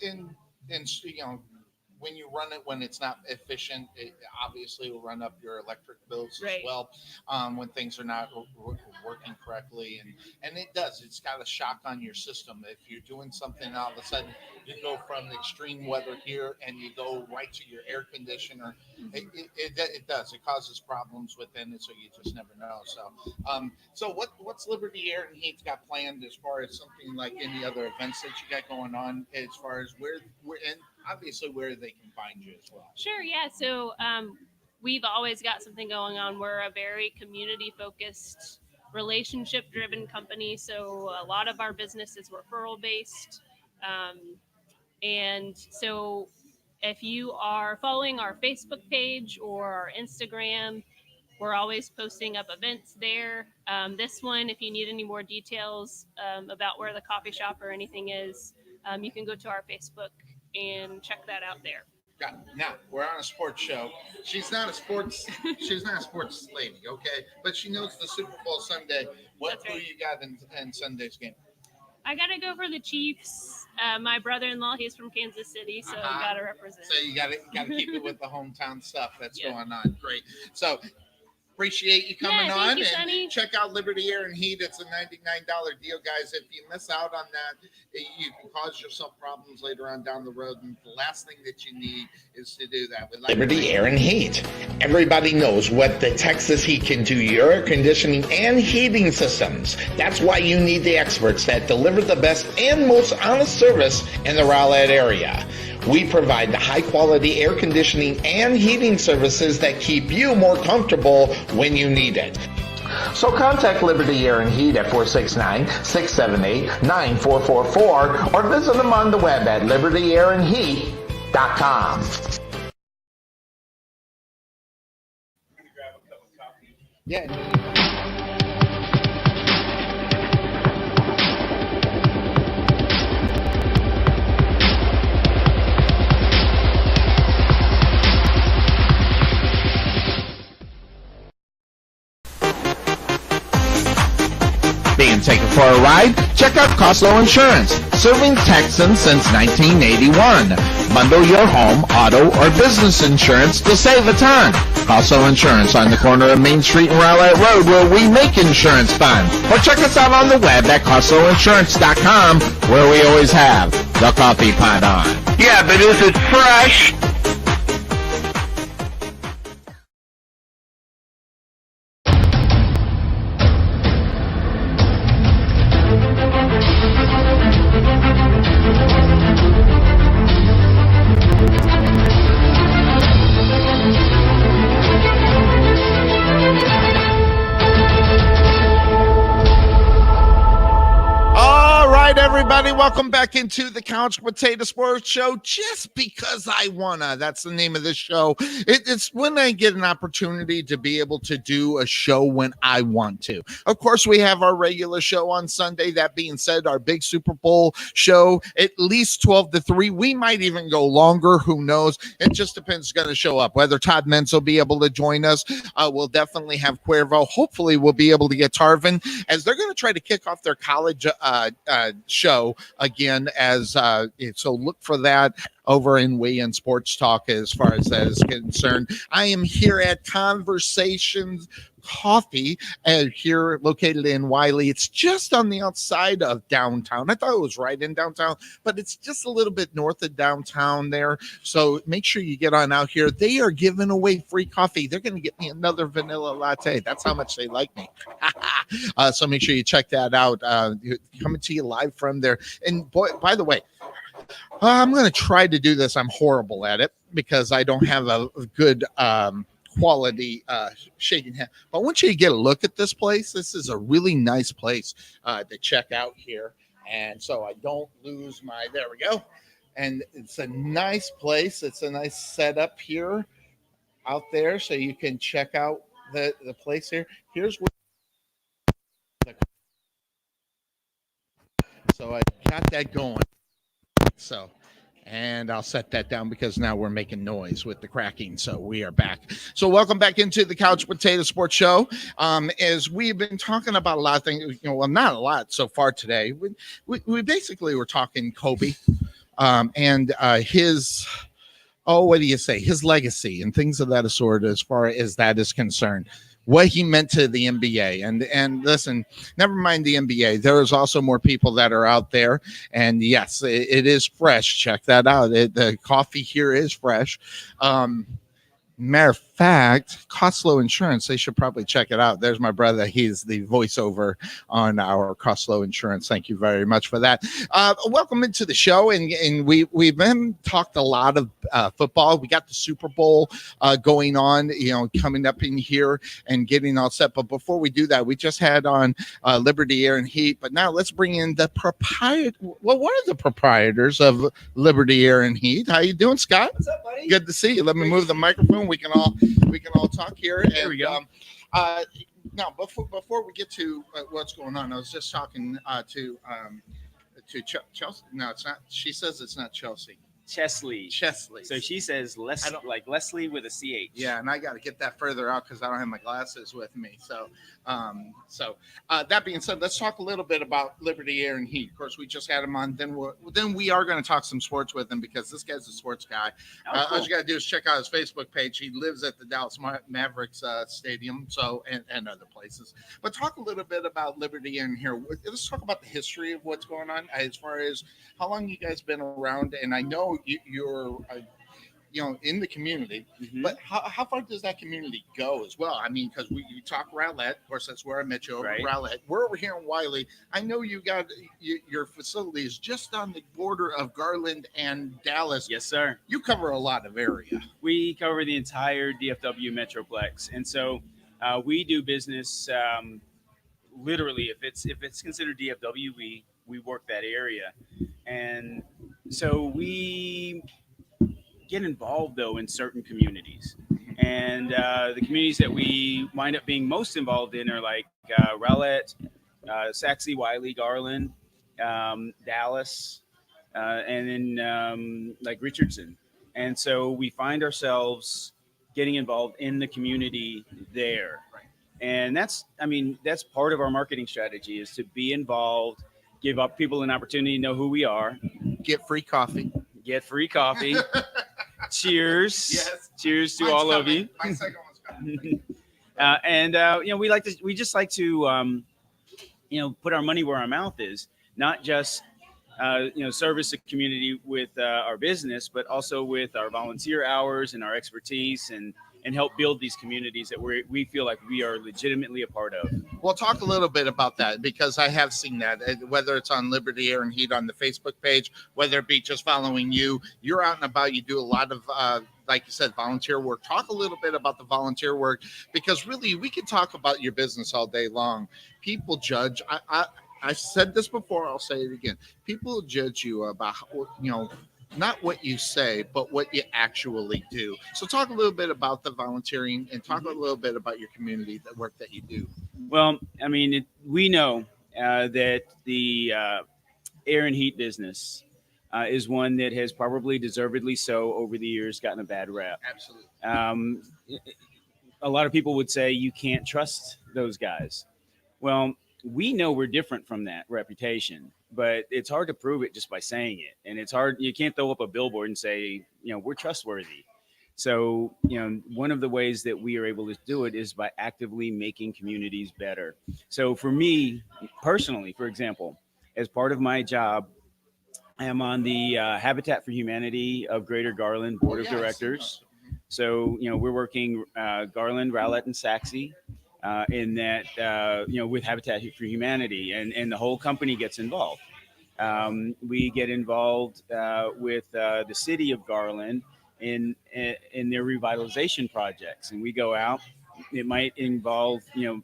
when you run it when it's not efficient, it obviously will run up your electric bills as Right. well, when things are not working correctly, and it does. It's got a shock on your system. If you're doing something, all of a sudden you go from the extreme weather here and you go right to your air conditioner. It does. It causes problems within it, so you just never know. So what's Liberty Air and Heat's got planned as far as something like any other events that you got going on, as far as where and obviously where they can find you as well? Sure, yeah. So we've always got something going on. We're a very community focused, relationship driven company. So a lot of our business is referral based. And so if you are following our Facebook page or our Instagram, we're always posting up events there. This one, if you need any more details about where the coffee shop or anything is, you can go to our Facebook and check that out there. Yeah. Now we're on a sports show. She's not a sports. She's not a sports lady, okay? But she knows the Super Bowl Sunday. What That's right. who you got in Sunday's game? I gotta go for the Chiefs. My brother-in-law, he's from Kansas City, so I gotta represent. So you got to keep it with the hometown stuff that's Yeah. going on. Great. So appreciate you coming on, thank you, and Sonny. check out Liberty Air and Heat. It's a $99 deal, guys. If you miss out on that, you can cause yourself problems later on down the road. And the last thing that you need is to do that. With Liberty Air and Heat. Everybody knows what the Texas Heat can do to your air conditioning and heating systems. That's why you need the experts that deliver the best and most honest service in the Rowlett area. We provide the high-quality air conditioning and heating services that keep you more comfortable when you need it. So contact Liberty Air and Heat at 469-678-9444 or visit them on the web at libertyairandheat.com. Yeah. Being taken for a ride? Check out Costco Insurance, serving Texans since 1981. Bundle your home, auto, or business insurance to save a ton. Costco Insurance on the corner of Main Street and Rowlett Road, where we make insurance fun. Or check us out on the web at CostcoInsurance.com, where we always have the coffee pot on. Yeah, but is it fresh? Everybody, welcome back into the Couch Potato Sports Show. Just because I wanna, that's the name of this show. It's when I get an opportunity to be able to do a show when I want to. Of course, we have our regular show on Sunday. That being said, our big Super Bowl show, at least 12 to 3. We might even go longer. Who knows? It just depends who's going to show up. Whether Todd Mentz will be able to join us. We'll definitely have Cuervo. Hopefully, we'll be able to get Tarvin, as they're going to try to kick off their college show again, as so look for that over in Wayne Sports Talk as far as that is concerned. I am here at Conversations Coffee here located in Wylie. It's just on the outside of downtown. I thought it was right in downtown, but it's just a little bit north of downtown there. So make sure you get on out here. They are giving away free coffee. They're going to get me another vanilla latte. That's how much they like me. So make sure you check that out. Coming to you live from there. And boy, by the way, I'm going to try to do this. I'm horrible at it because I don't have a good quality shaking hand. But I want you to get a look at this place. This is a really nice place to check out here. And so I don't lose my, there we go. And it's a nice place. It's a nice setup here out there. So you can check out the place here. Here's where. So I got that going. So, and I'll set that down because now we're making noise with the cracking. So we are back. So welcome back into the Couch Potato Sports Show. As we've been talking about a lot of things, well, not a lot so far today. We basically were talking Kobe and his, what do you say? His legacy and things of that sort as far as that is concerned. What he meant to the NBA. And listen, never mind the NBA. There is also more people that are out there. And yes, it is fresh. Check that out. The coffee here is fresh. Matter of fact, Costlow Insurance, they should probably check it out. There's my brother. He's the voiceover on our Costlow Insurance. Thank you very much for that. Welcome into the show. And we've been talked a lot of football. We got the Super Bowl going on, coming up in here and getting all set. But before we do that, we just had on Liberty Air and Heat. But now let's bring in the one of the proprietors of Liberty Air and Heat. How you doing, Scott? What's up, buddy? Good to see you. Let me move the microphone. We can all talk here. There we go. Now, before we get to what's going on, I was just talking to Chelsea. No, it's not. She says it's not Chelsea. Chesley. So she says like Leslie with a CH. Yeah, and I got to get that further out because I don't have my glasses with me. So that being said, let's talk a little bit about Liberty Air and Heat. Of course, we just had him on. Then we are going to talk some sports with him because this guy's a sports guy. Cool. All you got to do is check out his Facebook page. He lives at the Dallas Mavericks Stadium, and other places. But talk a little bit about Liberty Air and here. Let's talk about the history of what's going on as far as how long you guys been around. And I know you're in the community, but how far does that community go as well? I mean, because you talk Rowlett, of course, that's where I met you over right. Rowlett. We're over here in Wylie. I know you got your facility is just on the border of Garland and Dallas. Yes, sir. You cover a lot of area. We cover the entire DFW Metroplex, and so we do business literally. If it's considered DFW, we work that area, and so we get involved though in certain communities, and the communities that we wind up being most involved in are like Rowlett, Saxe, Wylie, Garland, Dallas, and then like Richardson. And so we find ourselves getting involved in the community there. And that's part of our marketing strategy is to be involved, give up people an opportunity to know who we are. Get free coffee. Cheers. Yes. Cheers to Mine's all of coming. you. My second one's coming. We just like to put our money where our mouth is, not just service the community with our business, but also with our volunteer hours and our expertise and help build these communities that we feel like we are legitimately a part of. Well, talk a little bit about that because I have seen that, whether it's on Liberty Air and Heat on the Facebook page, whether it be just following you, you're out and about, you do a lot of, like you said, volunteer work. Talk a little bit about the volunteer work because really we could talk about your business all day long. People judge. I said this before, I'll say it again. People judge you about, not what you say, but what you actually do. So talk a little bit about the volunteering and talk a little bit about your community, the work that you do. Well, I mean, we know that the air and heat business is one that has probably deservedly so over the years gotten a bad rap. Absolutely. A lot of people would say you can't trust those guys. Well, we know we're different from that reputation, but it's hard to prove it just by saying it. And it's hard. You can't throw up a billboard and say, we're trustworthy. So, one of the ways that we are able to do it is by actively making communities better. So for me personally, for example, as part of my job, I am on the Habitat for Humanity of Greater Garland Board of Directors. So, we're working Garland, Rowlett, and Saxe in that, with Habitat for Humanity, and the whole company gets involved. We get involved with the city of Garland in their revitalization projects, and we go out. It might involve,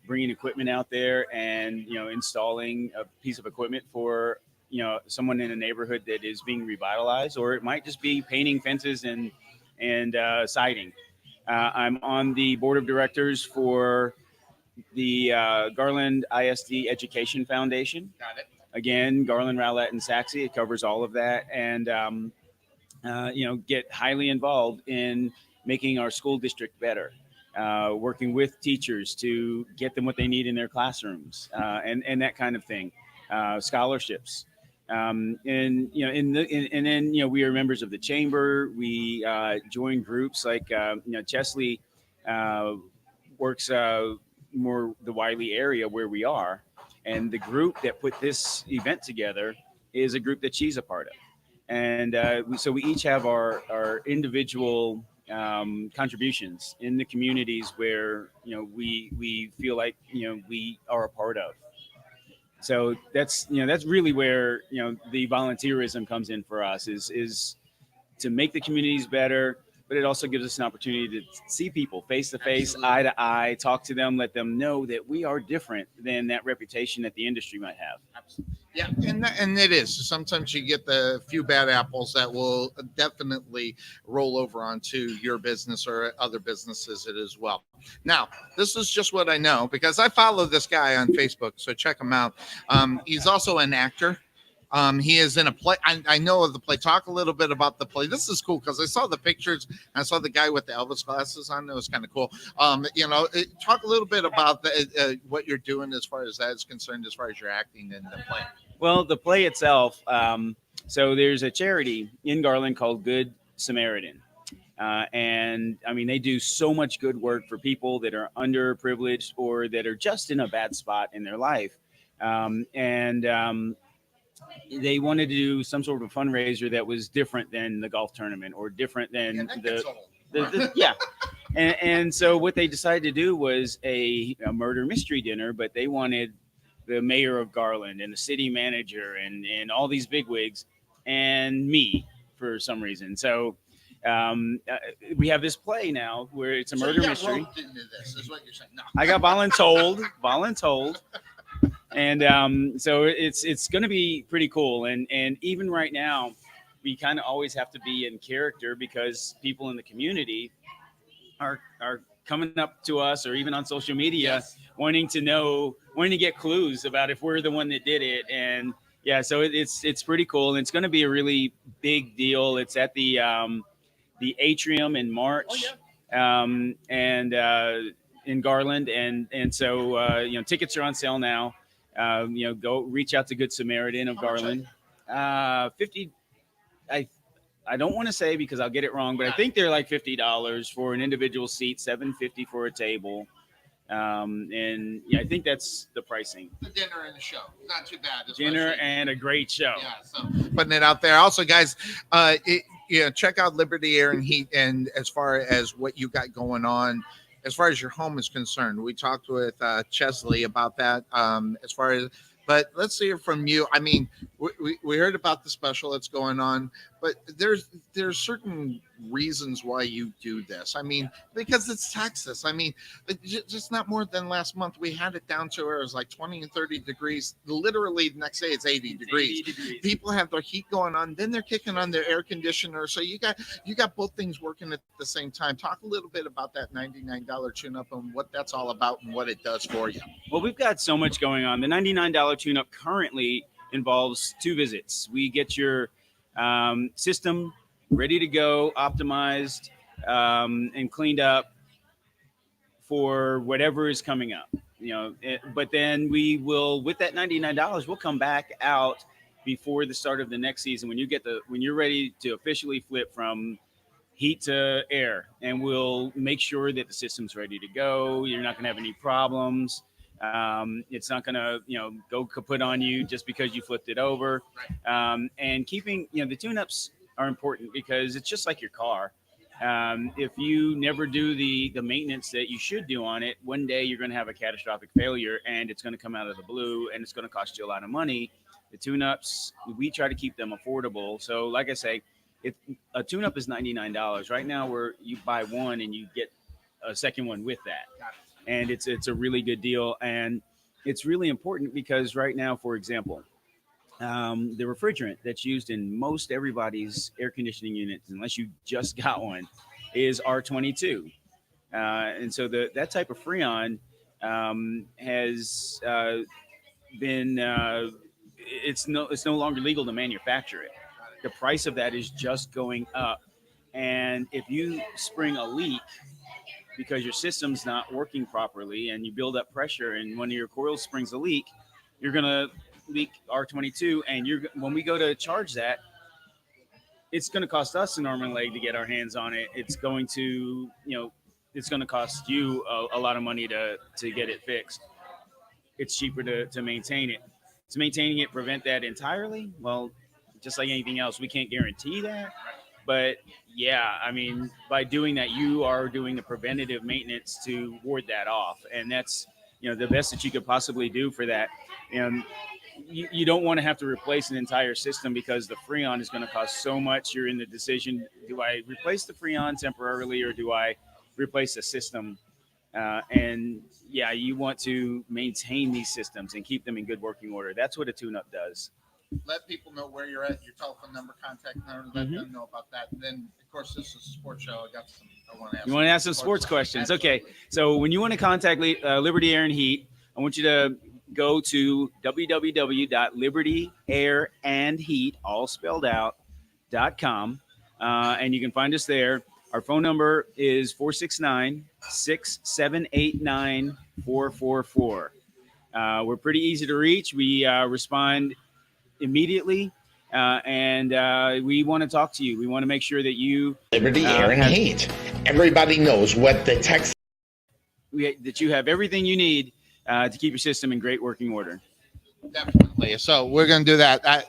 bringing equipment out there and, installing a piece of equipment for, someone in a neighborhood that is being revitalized, or it might just be painting fences and siding. I'm on the board of directors for the Garland ISD Education Foundation. Got it. Again, Garland, Rowlett, and Saxe. It covers all of that, and get highly involved in making our school district better, working with teachers to get them what they need in their classrooms, and that kind of thing. Scholarships, and then we are members of the chamber. We join groups like Chesley works more the Wylie area where we are, and the group that put this event together is a group that she's a part of. And so we each have our individual contributions in the communities where we feel like we are a part of. So that's really where the volunteerism comes in for us is to make the communities better, but it also gives us an opportunity to see people face to face, eye to eye, talk to them, let them know that we are different than that reputation that the industry might have. Absolutely. Yeah, and it is. Sometimes you get the few bad apples that will definitely roll over onto your business or other businesses as well. Now, this is just what I know because I follow this guy on Facebook, so check him out. He's also an actor. He is in a play. I know of the play. Talk a little bit about the play. This is cool because I saw the pictures. I saw the guy with the Elvis glasses on. It was kind of cool. Talk a little bit about what you're doing as far as that is concerned, as far as your acting in the play. Well, the play itself. So there's a charity in Garland called Good Samaritan. And I mean, they do so much good work for people that are underprivileged or that are just in a bad spot in their life. They wanted to do some sort of a fundraiser that was different than the golf tournament or different than yeah. And so what they decided to do was a murder mystery dinner, but they wanted the mayor of Garland and the city manager and all these bigwigs and me for some reason. So we have this play now where it's a murder mystery. Into this, is what you're saying. No. I got voluntold. And so it's going to be pretty cool. And even right now, we kind of always have to be in character because people in the community are coming up to us or even on social media wanting to get clues about if we're the one that did it. And yeah, so it's pretty cool. And it's going to be a really big deal. It's at the Atrium in March. In Garland. And so, tickets are on sale now. Go reach out to Good Samaritan of Garland. 50. I don't want to say because I'll get it wrong, but I think they're like $50 for an individual seat, $7.50 for a table. And yeah, I think that's the pricing. The dinner and the show, not too bad. Dinner and a great show. Yeah, so putting it out there. Also, guys, check out Liberty Air and Heat, and as far as what you got going on. As far as your home is concerned, we talked with Chesley about that. But let's hear from you. I mean, we heard about the special that's going on, but there's certain reasons why you do this. I mean, because it's Texas. I mean, just not more than last month we had it down to where it was like 20 and 30 degrees. Literally the next day it's 80 degrees. People have their heat going on, then they're kicking on their air conditioner. So you got both things working at the same time. Talk a little bit about that $99 tune-up and what that's all about and what it does for you. Well, we've got so much going on. The $99 tune-up currently involves 2 visits. We get your system ready to go, optimized, and cleaned up for whatever is coming up. But then we will, with that $99, we'll come back out before the start of the next season when you're ready to officially flip from heat to air, and we'll make sure that the system's ready to go. You're not going to have any problems. It's not going to, go kaput on you just because you flipped it over. And keeping, the tune-ups are important because it's just like your car. If you never do the maintenance that you should do on it, one day you're going to have a catastrophic failure and it's going to come out of the blue and it's going to cost you a lot of money. The tune-ups, we try to keep them affordable. So like I say, a tune-up is $99. Right now, where you buy one and you get a second one with that. And it's a really good deal. And it's really important because right now, for example, the refrigerant that's used in most everybody's air conditioning units, unless you just got one, is R22. And so that type of Freon has been it's no longer legal to manufacture it. The price of that is just going up. And if you spring a leak because your system's not working properly and you build up pressure and one of your coils springs a leak, you're going to leak R22. And when we go to charge that, it's going to cost us an arm and leg to get our hands on it. It's going to, it's going to cost you a lot of money to get it fixed. It's cheaper to maintain it. To maintaining it, prevent that entirely. Well, just like anything else, we can't guarantee that. But yeah, I mean, by doing that, you are doing the preventative maintenance to ward that off, and that's the best that you could possibly do for that. And you don't want to have to replace an entire system because the Freon is going to cost so much. You're in the decision: do I replace the Freon temporarily, or do I replace the system? And yeah, you want to maintain these systems and keep them in good working order. That's what a tune-up does. Let people know where you're at, your telephone number, contact number, let them know about that. And then, of course, this is a sports show. I want to ask. You want to ask some sports questions? Absolutely. Okay. So when you want to contact Liberty Air and Heat, I want you to go to www.libertyairandheat, all spelled out, .com, and you can find us there. Our phone number is 469-6789-444. We're pretty easy to reach. We respond immediately, and we want to talk to you. We want to make sure that you Liberty Air and Heat. Everybody knows what the Texas. That you have everything you need to keep your system in great working order. Definitely. So we're going to do that. I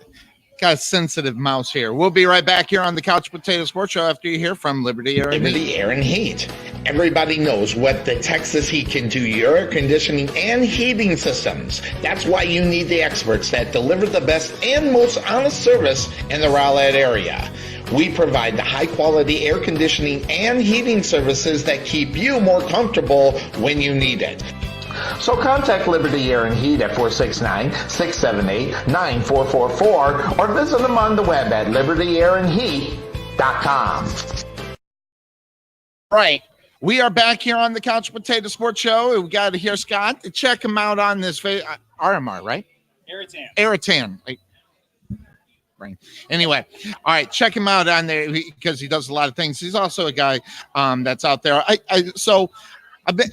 got a sensitive mouse here. We'll be right back here on the Couch Potato Sports Show after you hear from Liberty Air and Heat. Liberty Air and Heat. Everybody knows what the Texas Heat can do your air conditioning and heating systems. That's why you need the experts that deliver the best and most honest service in the Rowlett area. We provide the high-quality air conditioning and heating services that keep you more comfortable when you need it. So contact Liberty Air and Heat at 469-678-9444 or visit them on the web at libertyairandheat.com. Right. We are back here on the Couch Potato Sports Show. We got to hear Scott. Check him out on this RMR, right? Airatan. Right. Anyway, all right, check him out on there because he does a lot of things. He's also a guy that's out there. I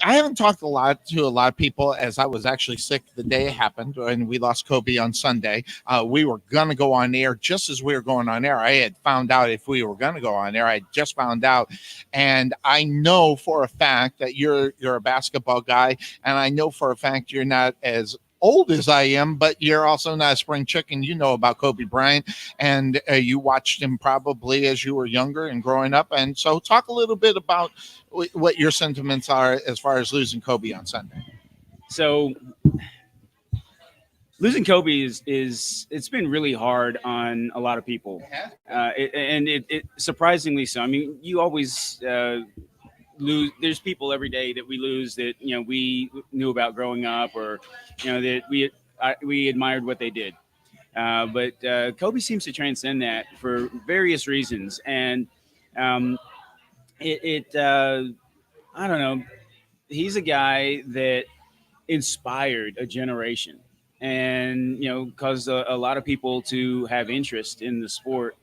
haven't talked to a lot of people as I was actually sick the day it happened and we lost Kobe on Sunday. We were going to go on air just as we were going on air. I had found out if we were going to go on air. I just found out. And I know for a fact that you're a basketball guy. And I know for a fact you're not as old as I am, but you're also not a spring chicken. You know about Kobe Bryant, and you watched him probably as you were younger and growing up. And so talk a little bit about what your sentiments are as far as losing Kobe on Sunday. So losing Kobe is it's been really hard on a lot of people. It surprisingly so. I mean, you always lose. There's people every day that we lose that we knew about growing up, or that we admired what they did. But Kobe seems to transcend that for various reasons, and I don't know. He's a guy that inspired a generation, and caused a lot of people to have interest in the sport,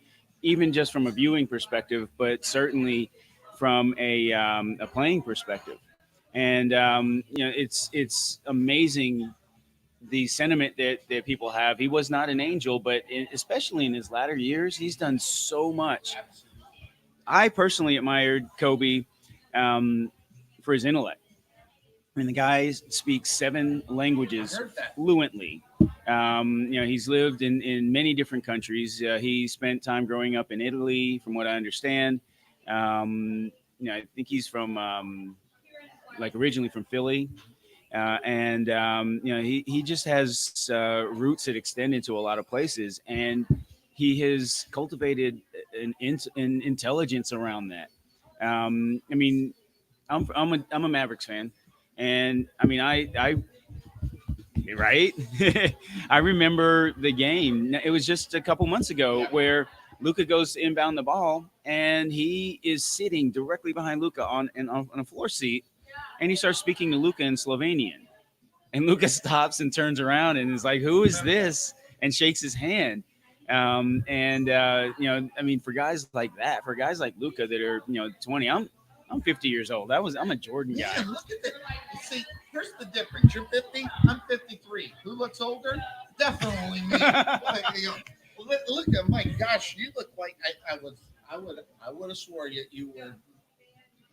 even just from a viewing perspective, but certainly from a playing perspective. And it's amazing the sentiment that people have. He was not an angel, but especially in his latter years, he's done so much. I personally admired Kobe for his intellect. I mean, the guy speaks 7 languages fluently. He's lived in many different countries. He spent time growing up in Italy, from what I understand. I think he's from originally from Philly. He just has roots that extend into a lot of places, and he has cultivated an intelligence around that. I'm a Mavericks fan, and I mean I right. I remember the game. It was just a couple months ago where Luka goes to inbound the ball, and he is sitting directly behind Luka on a floor seat. And he starts speaking to Luka in Slovenian. And Luka stops and turns around and is like, "Who is this?" and shakes his hand. For guys like that, for guys like Luka that are 20, I'm 50 years old. I'm a Jordan guy. Yeah, look at that. See, here's the difference. You're 50. I'm 53. Who looks older? Definitely me. Look at my gosh. You look like I would have swore you were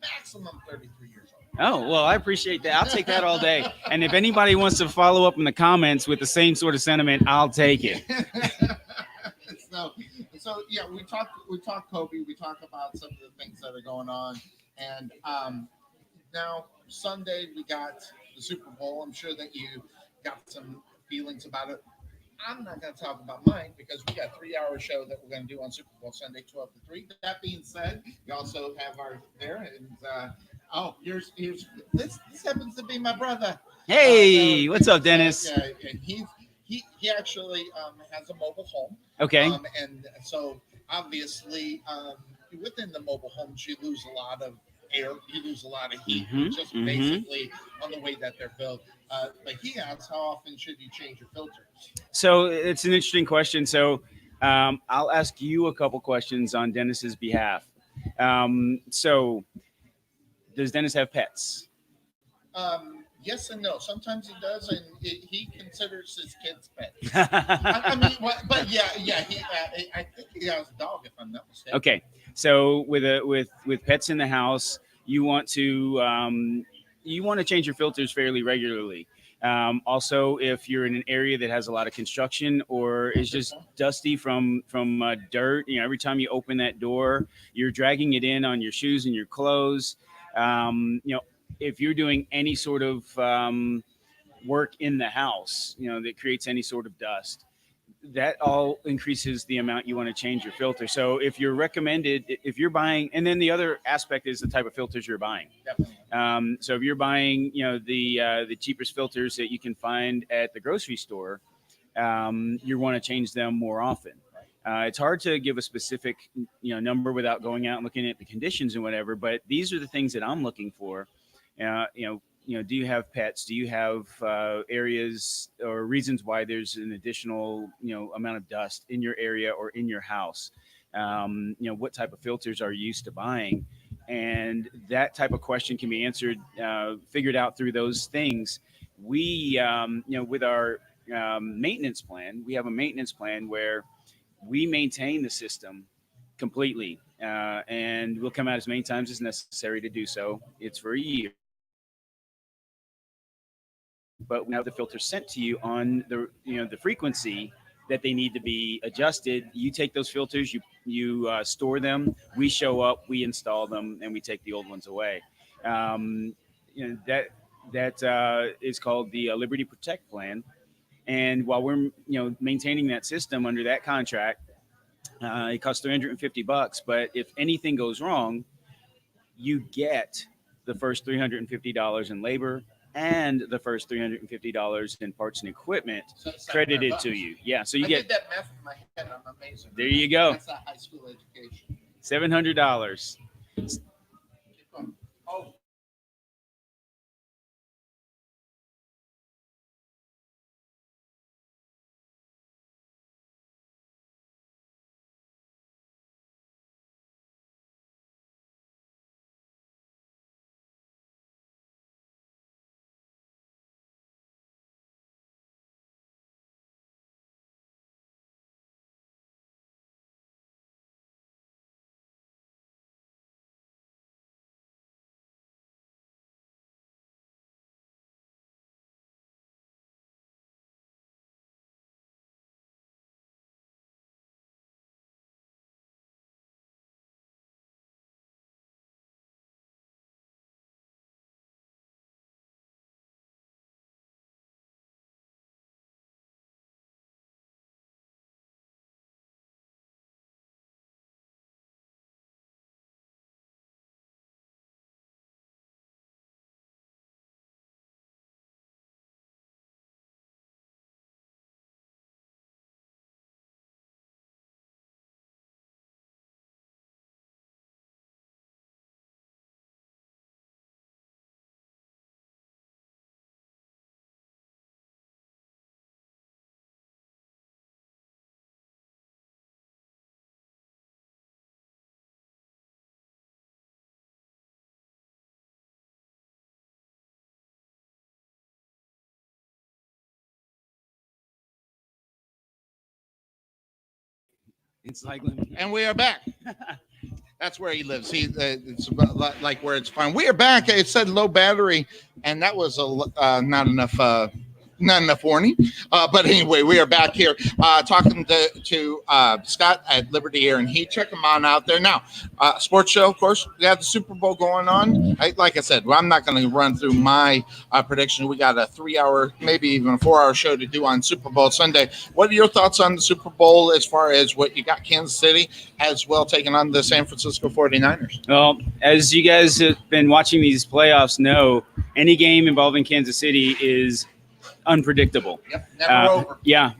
maximum 33 years old. Oh, well, I appreciate that. I'll take that all day. And if anybody wants to follow up in the comments with the same sort of sentiment, I'll take it. so yeah, we talk Kobe, we talk about some of the things that are going on, and now Sunday we got the Super Bowl. I'm sure that you got some feelings about it. I'm not going to talk about mine because we got a 3-hour show that we're going to do on Super Bowl Sunday, 12 to 3. That being said, we also have our there, and here's this happens to be my brother. Hey, what's up, Dennis? And he actually has a mobile home. Okay. And so obviously within the mobile homes you lose a lot of air, you lose a lot of heat, just basically on the way that they're built. But he asks, how often should you change your filters? So it's an interesting question. So I'll ask you a couple questions on Dennis's behalf. So does Dennis have pets? Yes and no. Sometimes he does, and he considers his kids pets. I mean, but yeah. I think he has a dog, if I'm not mistaken. Okay, so with pets in the house, you want to change your filters fairly regularly. Also, if you're in an area that has a lot of construction or is just dusty from dirt, every time you open that door, you're dragging it in on your shoes and your clothes. If you're doing any sort of work in the house, that creates any sort of dust, that all increases the amount you want to change your filter. So if you're buying, and then the other aspect is the type of filters you're buying. So if you're buying, the cheapest filters that you can find at the grocery store, you want to change them more often. It's hard to give a specific, number without going out and looking at the conditions and whatever, but these are the things that I'm looking for. Do you have pets? Do you have areas or reasons why there's an additional, amount of dust in your area or in your house? What type of filters are you used to buying? And that type of question can be answered, figured out through those things. We, with our maintenance plan, we have a maintenance plan where we maintain the system completely, and we'll come out as many times as necessary to do so. It's for a year. But we have the filters sent to you on the frequency that they need to be adjusted. You take those filters, you store them. We show up, we install them, and we take the old ones away. That is called the Liberty Protect plan. And while we're maintaining that system under that contract, it costs $350. But if anything goes wrong, you get the first $350 in labor and the first $350 in parts and equipment credited to you. Yeah, so I did that math in my head. I'm amazing. There you go. That's a high school education. $700. Oh. It's like, and we are back. That's where he lives. It's like where it's fine. We are back. It said low battery, and that was not enough not enough warning. But anyway, we are back here talking to Scott at Liberty Air and Heat. Check him on out there. Now, sports show, of course, we have the Super Bowl going on. Like I said, I'm not going to run through my prediction. We got a 3-hour, maybe even a 4-hour show to do on Super Bowl Sunday. What are your thoughts on the Super Bowl as far as what you got Kansas City as well taking on the San Francisco 49ers? Well, as you guys have been watching these playoffs know, any game involving Kansas City is unpredictable. Yep, never over. Yeah,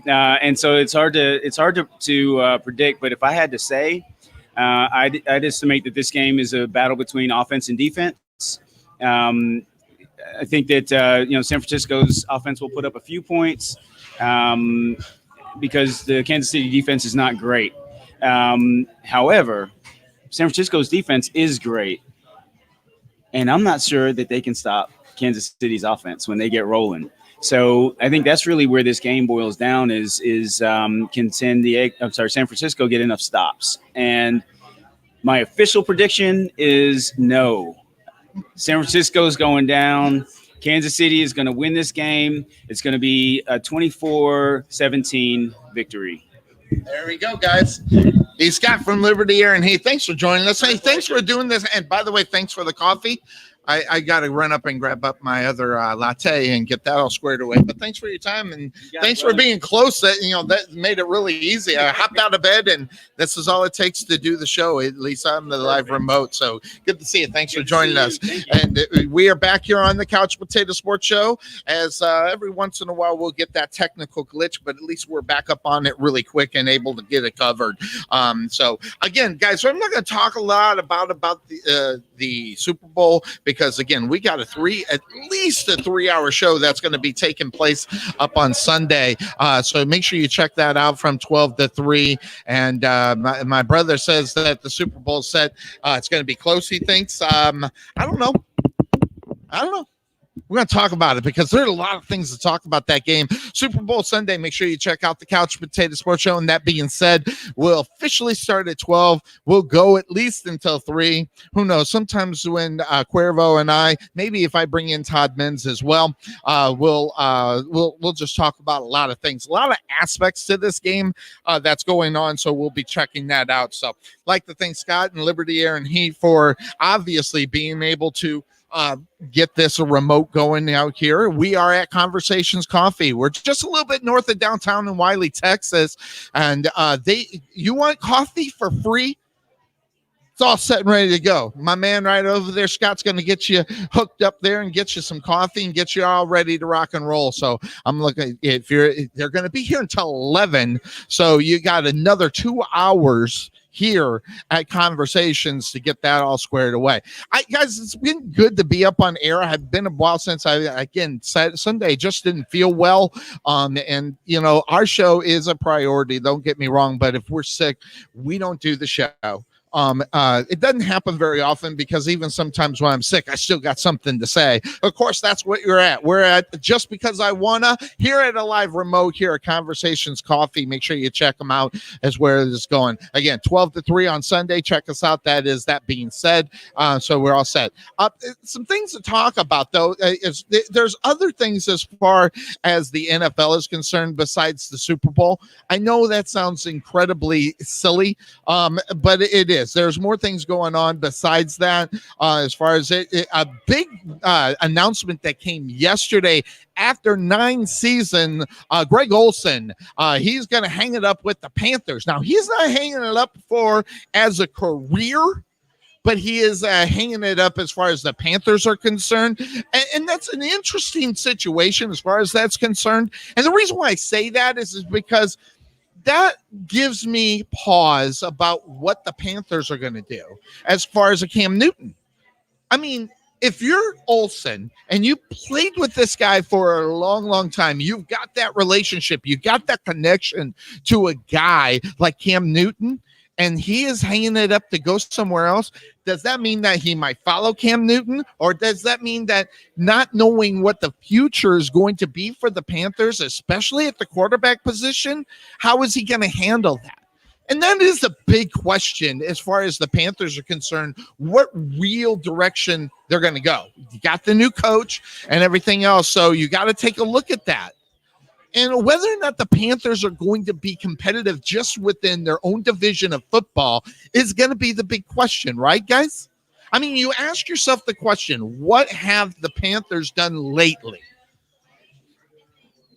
and so it's hard to predict. But if I had to say, I'd estimate that this game is a battle between offense and defense. I think that San Francisco's offense will put up a few points because the Kansas City defense is not great. However, San Francisco's defense is great, and I'm not sure that they can stop Kansas City's offense when they get rolling. So I think that's really where this game boils down is can San Francisco get enough stops? And my official prediction is no. San Francisco's going down. Kansas City is going to win this game. It's going to be a 24-17 victory. There we go, guys. He's Scott from Liberty Air and Heat. Thanks for joining us. Hey, thanks for doing this. And by the way, thanks for the coffee. I got to run up and grab up my other latte and get that all squared away. But thanks for your time and thanks for being close. That made it really easy. I hopped out of bed and this is all it takes to do the show. At least I'm the live remote. So good to see you. Thanks for joining us. And we are back here on the Couch Potato Sports Show. As every once in a while we'll get that technical glitch, but at least we're back up on it really quick and able to get it covered. So again, guys, I'm not going to talk a lot about the Super Bowl because again, we got at least a 3-hour show that's going to be taking place up on Sunday. So make sure you check that out from 12 to 3. And my brother says that the Super Bowl set, it's going to be close, he thinks. I don't know. We're going to talk about it because there are a lot of things to talk about that game. Super Bowl Sunday, make sure you check out the Couch Potato Sports Show. And that being said, we'll officially start at 12. We'll go at least until 3. Who knows? Sometimes when Cuervo and I, maybe if I bring in Todd Menz as well, we'll just talk about a lot of things, a lot of aspects to this game that's going on. So we'll be checking that out. So like to thank Scott and Liberty Air and Heat for obviously being able to get this remote going out here. We are at Conversations Coffee. We're just a little bit north of downtown in Wylie, Texas. And you want coffee for free? It's all set and ready to go. My man right over there, Scott's going to get you hooked up there and get you some coffee and get you all ready to rock and roll. So I'm looking, they're going to be here until 11. So you got another 2 hours here at Conversations to get that all squared away. Guys, it's been good to be up on air. I've been a while since Sunday just didn't feel well. And our show is a priority. Don't get me wrong, but if we're sick, we don't do the show. It doesn't happen very often because even sometimes when I'm sick, I still got something to say. Of course, that's what you're at. We're at Just Because I Wanna here at a live remote here at Conversations Coffee. Make sure you check them out as where it is going. Again, 12 to 3 on Sunday. Check us out. That being said, so we're all set. Some things to talk about, though, there's other things as far as the NFL is concerned besides the Super Bowl. I know that sounds incredibly silly, but it is. There's more things going on besides that. As far as a big announcement that came yesterday after 9 seasons, Greg Olson, he's going to hang it up with the Panthers. Now, he's not hanging it up as a career, but he is hanging it up as far as the Panthers are concerned. And that's an interesting situation as far as that's concerned. And the reason why I say that is because that gives me pause about what the Panthers are going to do as far as a Cam Newton. I mean, if you're Olsen and you played with this guy for a long, long time, you've got that relationship, you got that connection to a guy like Cam Newton, and he is hanging it up to go somewhere else. Does that mean that he might follow Cam Newton? Or does that mean that not knowing what the future is going to be for the Panthers, especially at the quarterback position, how is he going to handle that? And that is a big question as far as the Panthers are concerned, what real direction they're going to go. You got the new coach and everything else, so you got to take a look at that. And whether or not the Panthers are going to be competitive just within their own division of football is going to be the big question, right, guys? I mean, you ask yourself the question, what have the Panthers done lately?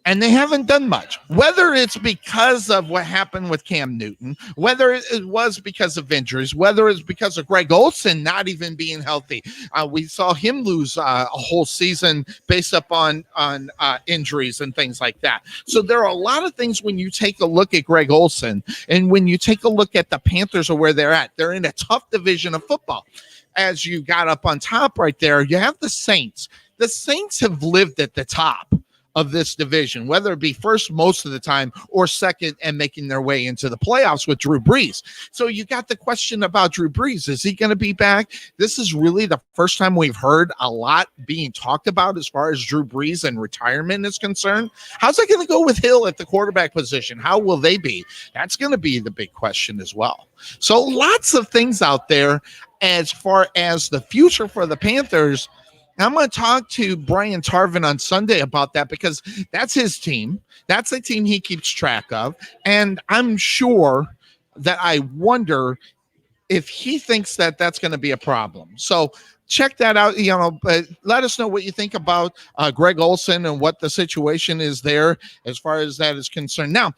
And they haven't done much, whether it's because of what happened with Cam Newton, whether it was because of injuries, whether it's because of Greg Olsen not even being healthy. We saw him lose a whole season based upon injuries and things like that. So there are a lot of things when you take a look at Greg Olsen and when you take a look at the Panthers or where they're at, they're in a tough division of football. As you got up on top right there, you have the Saints. The Saints have lived at the top of this division, whether it be first most of the time or second and making their way into the playoffs with Drew Brees. So you got the question about Drew Brees. Is he going to be back? This is really the first time we've heard a lot being talked about as far as Drew Brees and retirement is concerned. How's it going to go with Hill at the quarterback position? How will they be? That's going to be the big question as well. So lots of things out there as far as the future for the Panthers. I'm going to talk to Brian Tarvin on Sunday about that because that's his team. That's the team he keeps track of. And I'm sure that I wonder if he thinks that that's going to be a problem. So check that out. But let us know what you think about Greg Olsen and what the situation is there as far as that is concerned. Now,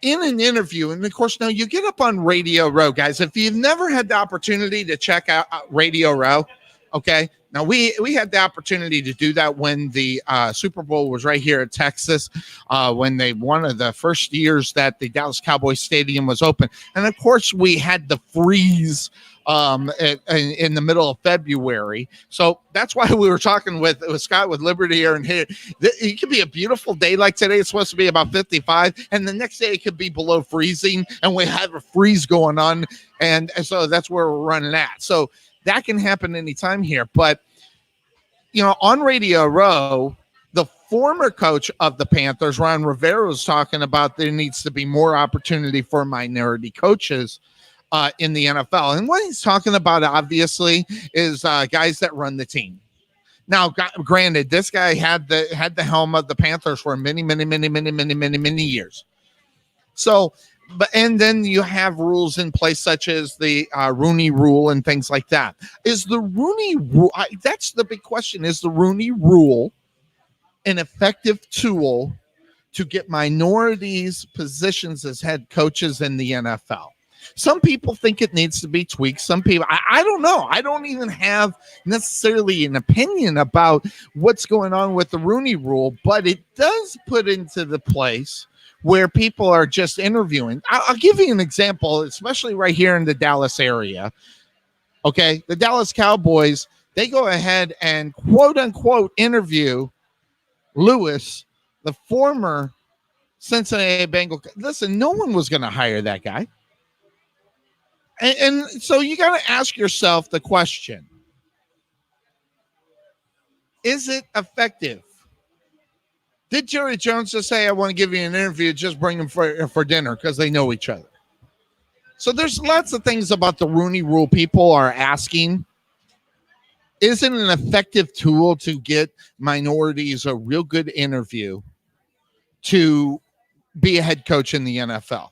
in an interview, and of course, now you get up on Radio Row, guys. If you've never had the opportunity to check out Radio Row, okay. Now, we had the opportunity to do that when the Super Bowl was right here in Texas, when one of the first years that the Dallas Cowboys Stadium was open. And, of course, we had the freeze in the middle of February. So that's why we were talking with Scott with Liberty here. And here, it could be a beautiful day like today. It's supposed to be about 55. And the next day it could be below freezing. And we have a freeze going on. And so that's where we're running at. So that can happen anytime here. But, on Radio Row, the former coach of the Panthers, Ron Rivera, was talking about there needs to be more opportunity for minority coaches in the NFL. And what he's talking about, obviously, is guys that run the team. Now, granted, this guy had the helm of the Panthers for many years. So, and then you have rules in place such as the Rooney Rule and things like that. Is the Rooney Rule? That's the big question. Is the Rooney Rule an effective tool to get minorities positions as head coaches in the NFL? Some people think it needs to be tweaked. Some people, I don't know. I don't even have necessarily an opinion about what's going on with the Rooney Rule, but it does put into the place where people are just interviewing. I'll give you an example, especially right here in the Dallas area. Okay, the Dallas Cowboys, they go ahead and quote unquote interview Lewis, the former Cincinnati Bengal. Listen, no one was going to hire that guy. And so you got to ask yourself the question, is it effective? Did Jerry Jones just say, I want to give you an interview, just bring him for dinner because they know each other? So there's lots of things about the Rooney Rule people are asking. Is it an effective tool to get minorities a real good interview to be a head coach in the NFL?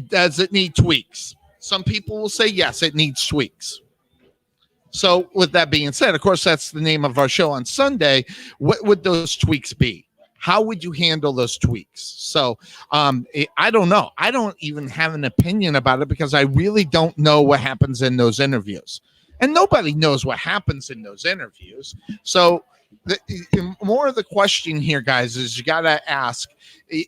Does it need tweaks? Some people will say, yes, it needs tweaks. So with that being said, of course, that's the name of our show on Sunday. What would those tweaks be? How would you handle those tweaks? So I don't know. I don't even have an opinion about it because I really don't know what happens in those interviews. And nobody knows what happens in those interviews. So more of the question here, guys, is you got to ask,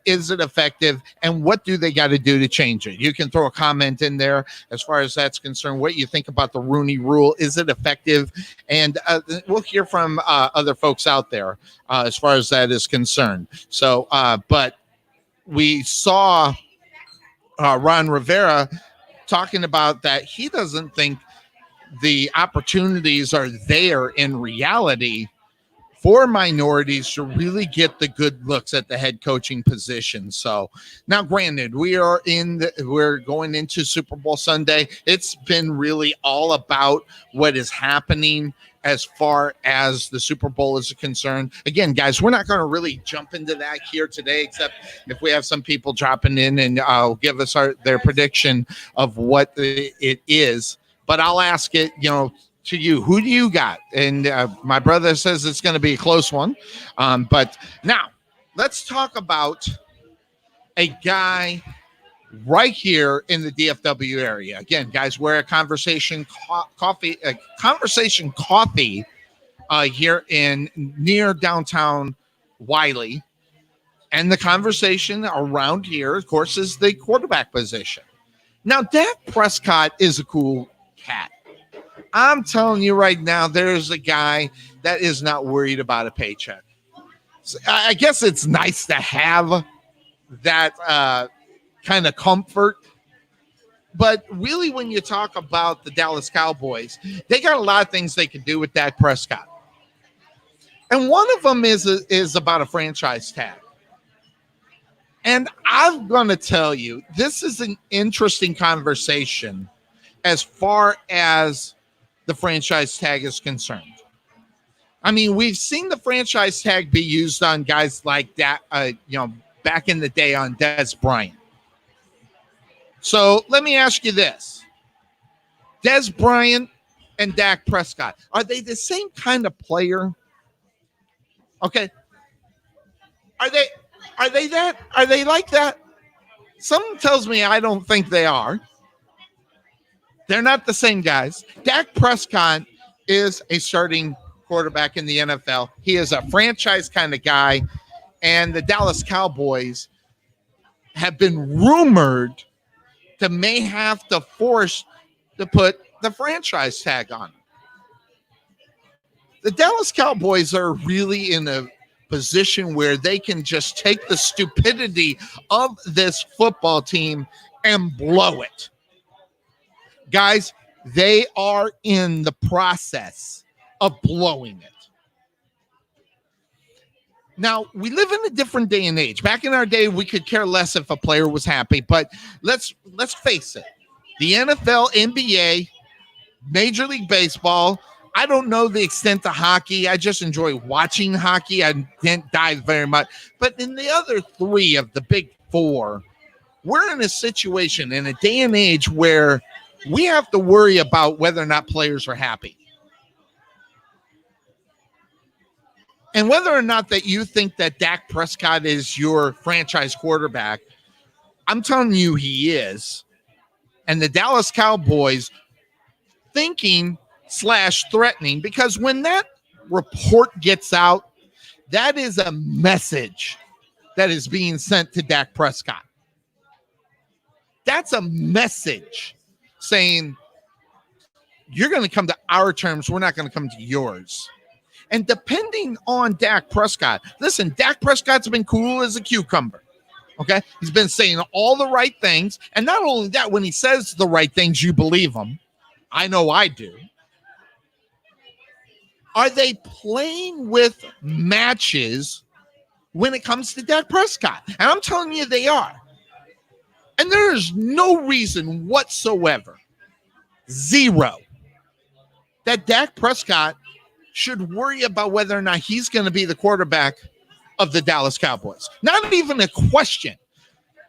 is it effective and what do they got to do to change it? You can throw a comment in there as far as that's concerned, what you think about the Rooney Rule. Is it effective? And we'll hear from other folks out there as far as that is concerned. So, but we saw Ron Rivera talking about that he doesn't think the opportunities are there in reality for minorities to really get the good looks at the head coaching position. So now, granted, we're going into Super Bowl Sunday. It's been really all about what is happening as far as the Super Bowl is concerned. Again, guys, we're not going to really jump into that here today, except if we have some people dropping in and give us their prediction of what it is. But I'll ask it, to you. Who do you got? And my brother says it's going to be a close one. But now let's talk about a guy right here in the DFW area. Again, guys, we're at Conversation Coffee here in near downtown Wylie. And the conversation around here, of course, is the quarterback position. Now, Dak Prescott is a cool cat. I'm telling you right now, there's a guy that is not worried about a paycheck. So I guess it's nice to have that kind of comfort. But really, when you talk about the Dallas Cowboys, they got a lot of things they could do with Dak Prescott. And one of them is about a franchise tag. And I'm going to tell you, this is an interesting conversation as far as the franchise tag is concerned. I mean, we've seen the franchise tag be used on guys like that, back in the day on Dez Bryant. So let me ask you this. Dez Bryant and Dak Prescott, are they the same kind of player? Okay. Are they that? Are they like that? Something tells me I don't think they are. They're not the same guys. Dak Prescott is a starting quarterback in the NFL. He is a franchise kind of guy. And the Dallas Cowboys have been rumored to may have to force to put the franchise tag on. The Dallas Cowboys are really in a position where they can just take the stupidity of this football team and blow it. Guys, they are in the process of blowing it. Now, we live in a different day and age. Back in our day, we could care less if a player was happy, but let's face it. The NFL, NBA, Major League Baseball, I don't know the extent of hockey. I just enjoy watching hockey. I didn't dive very much. But in the other three of the big four, we're in a situation in a day and age where we have to worry about whether or not players are happy. And whether or not that you think that Dak Prescott is your franchise quarterback, I'm telling you he is. And the Dallas Cowboys thinking/threatening, because when that report gets out, that is a message that is being sent to Dak Prescott. That's a message saying, you're going to come to our terms. We're not going to come to yours. And depending on Dak Prescott, listen, Dak Prescott's been cool as a cucumber. Okay. He's been saying all the right things. And not only that, when he says the right things, you believe him. I know I do. Are they playing with matches when it comes to Dak Prescott? And I'm telling you they are. And there is no reason whatsoever, zero, that Dak Prescott should worry about whether or not he's going to be the quarterback of the Dallas Cowboys. Not even a question.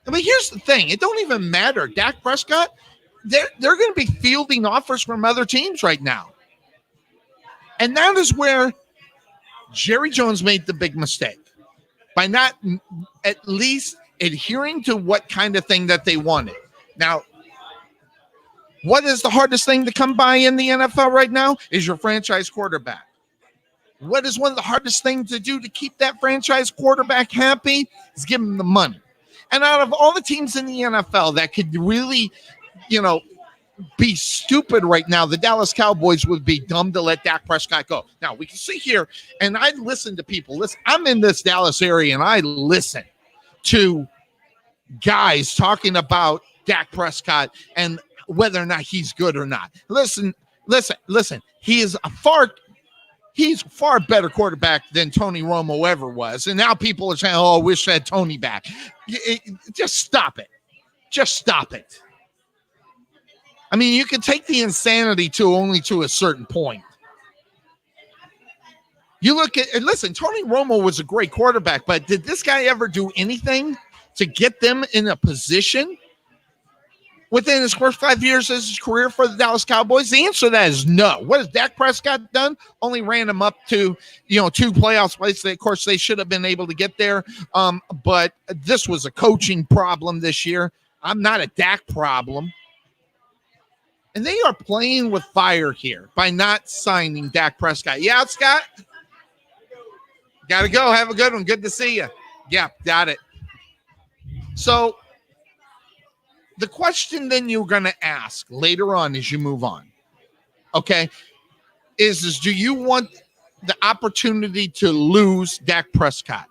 I mean, here's the thing. It don't even matter. Dak Prescott, they're going to be fielding offers from other teams right now. And that is where Jerry Jones made the big mistake by not at least adhering to what kind of thing that they wanted. Now, what is the hardest thing to come by in the NFL right now is your franchise quarterback. What is one of the hardest things to do to keep that franchise quarterback happy is give him the money. And out of all the teams in the NFL that could really, be stupid right now, the Dallas Cowboys would be dumb to let Dak Prescott go. Now, we can see here, and I listen to people. Listen, I'm in this Dallas area, and I listen to guys talking about Dak Prescott and whether or not he's good or not. Listen. He is he's a far better quarterback than Tony Romo ever was. And now people are saying, oh, I wish I had Tony back. Just stop it. Just stop it. I mean, you can take the insanity only to a certain point. You look at, and listen, Tony Romo was a great quarterback, but did this guy ever do anything to get them in a position within his first 5 years of his career for the Dallas Cowboys? The answer to that is no. What has Dak Prescott done? Only ran him up to, 2 playoff places. Of course, they should have been able to get there. But this was a coaching problem this year. I'm not a Dak problem. And they are playing with fire here by not signing Dak Prescott. Yeah, Scott? Got to go. Have a good one. Good to see you. Yeah, got it. So the question then you're going to ask later on as you move on, okay, is do you want the opportunity to lose Dak Prescott?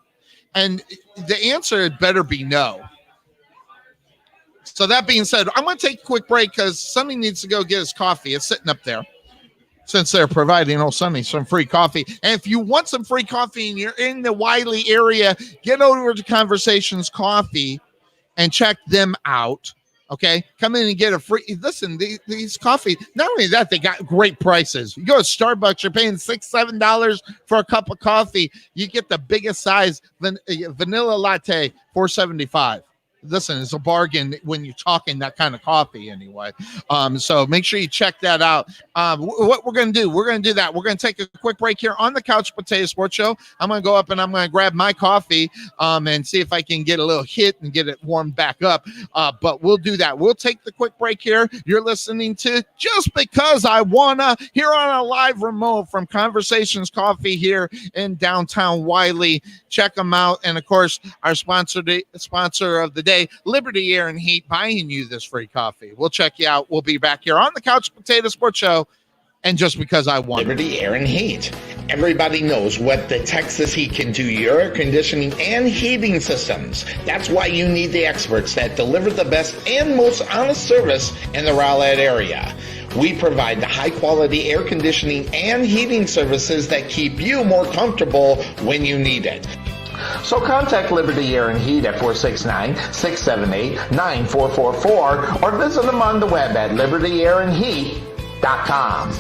And the answer had better be no. So that being said, I'm going to take a quick break because Sonny needs to go get his coffee. It's sitting up there since they're providing old Sonny some free coffee. And if you want some free coffee and you're in the Wylie area, get over to Conversations Coffee and check them out. Okay, come in and get a free. Listen, these coffee. Not only that, they got great prices. You go to Starbucks, you're paying $6-7 for a cup of coffee. You get the biggest size vanilla latte, $4.75. Listen, it's a bargain when you're talking that kind of coffee anyway. So make sure you check that out. What we're going to do, we're going to do that. We're going to take a quick break here on the Couch Potato Sports Show. I'm going to go up and I'm going to grab my coffee and see if I can get a little hit and get it warmed back up. But we'll do that. We'll take the quick break here. You're listening to Just Because I Wanna here on a live remote from Conversations Coffee here in downtown Wylie. Check them out. And of course, our sponsor of the day, Liberty Air and Heat, buying you this free coffee. We'll check you out. We'll be back here on the Couch Potato Sports Show. And Just Because I Want. Liberty Air and Heat. Everybody knows what the Texas Heat can do, your air conditioning and heating systems. That's why you need the experts that deliver the best and most honest service in the Rowlett area. We provide the high-quality air conditioning and heating services that keep you more comfortable when you need it. So contact Liberty Air and Heat at 469-678-9444 or visit them on the web at libertyairandheat.com.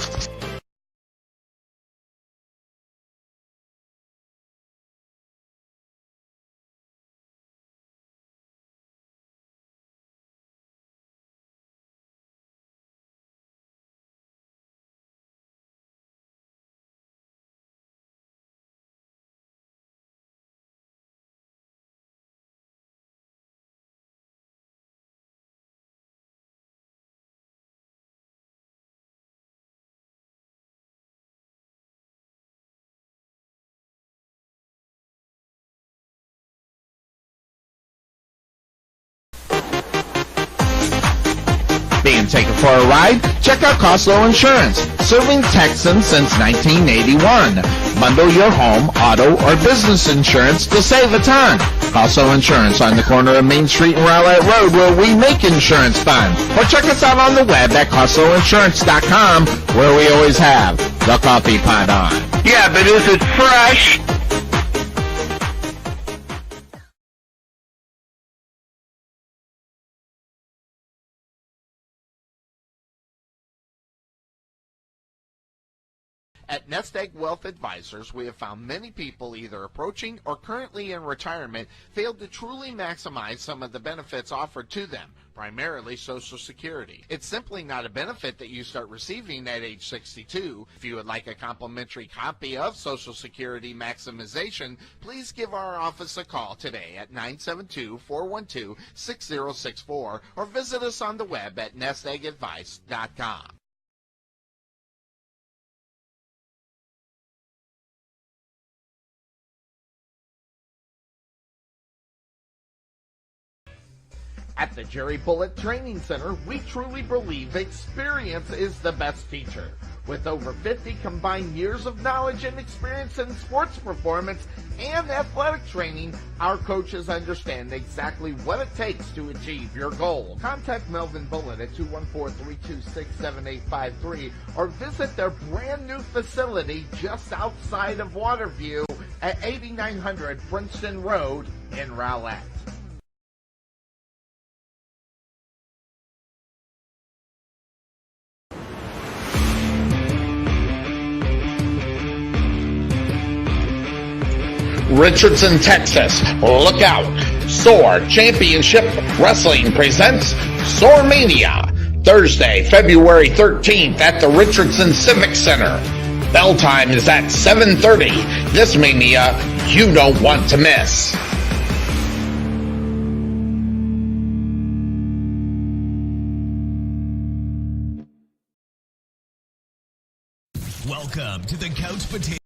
Being taken for a ride? Check out Costco Insurance, serving Texans since 1981. Bundle your home, auto, or business insurance to save a ton. Costco Insurance on the corner of Main Street and Rowlett Road, where we make insurance fun. Or check us out on the web at CostcoInsurance.com, where we always have the coffee pot on. Yeah, but is it fresh? At Nest Egg Wealth Advisors, we have found many people either approaching or currently in retirement failed to truly maximize some of the benefits offered to them, primarily Social Security. It's simply not a benefit that you start receiving at age 62. If you would like a complimentary copy of Social Security Maximization, please give our office a call today at 972-412-6064 or visit us on the web at nesteggadvice.com. At the Jerry Bullitt Training Center, we truly believe experience is the best teacher. With over 50 combined years of knowledge and experience in sports performance and athletic training, our coaches understand exactly what it takes to achieve your goal. Contact Melvin Bullitt at 214-326-7853 or visit their brand new facility just outside of Waterview at 8900 Princeton Road in Rowlett. Richardson, Texas. Look out. SOAR Championship Wrestling presents SOAR Mania, Thursday, February 13th at the Richardson Civic Center. Bell time is at 7:30. This Mania you don't want to miss. Welcome to the Couch Potato.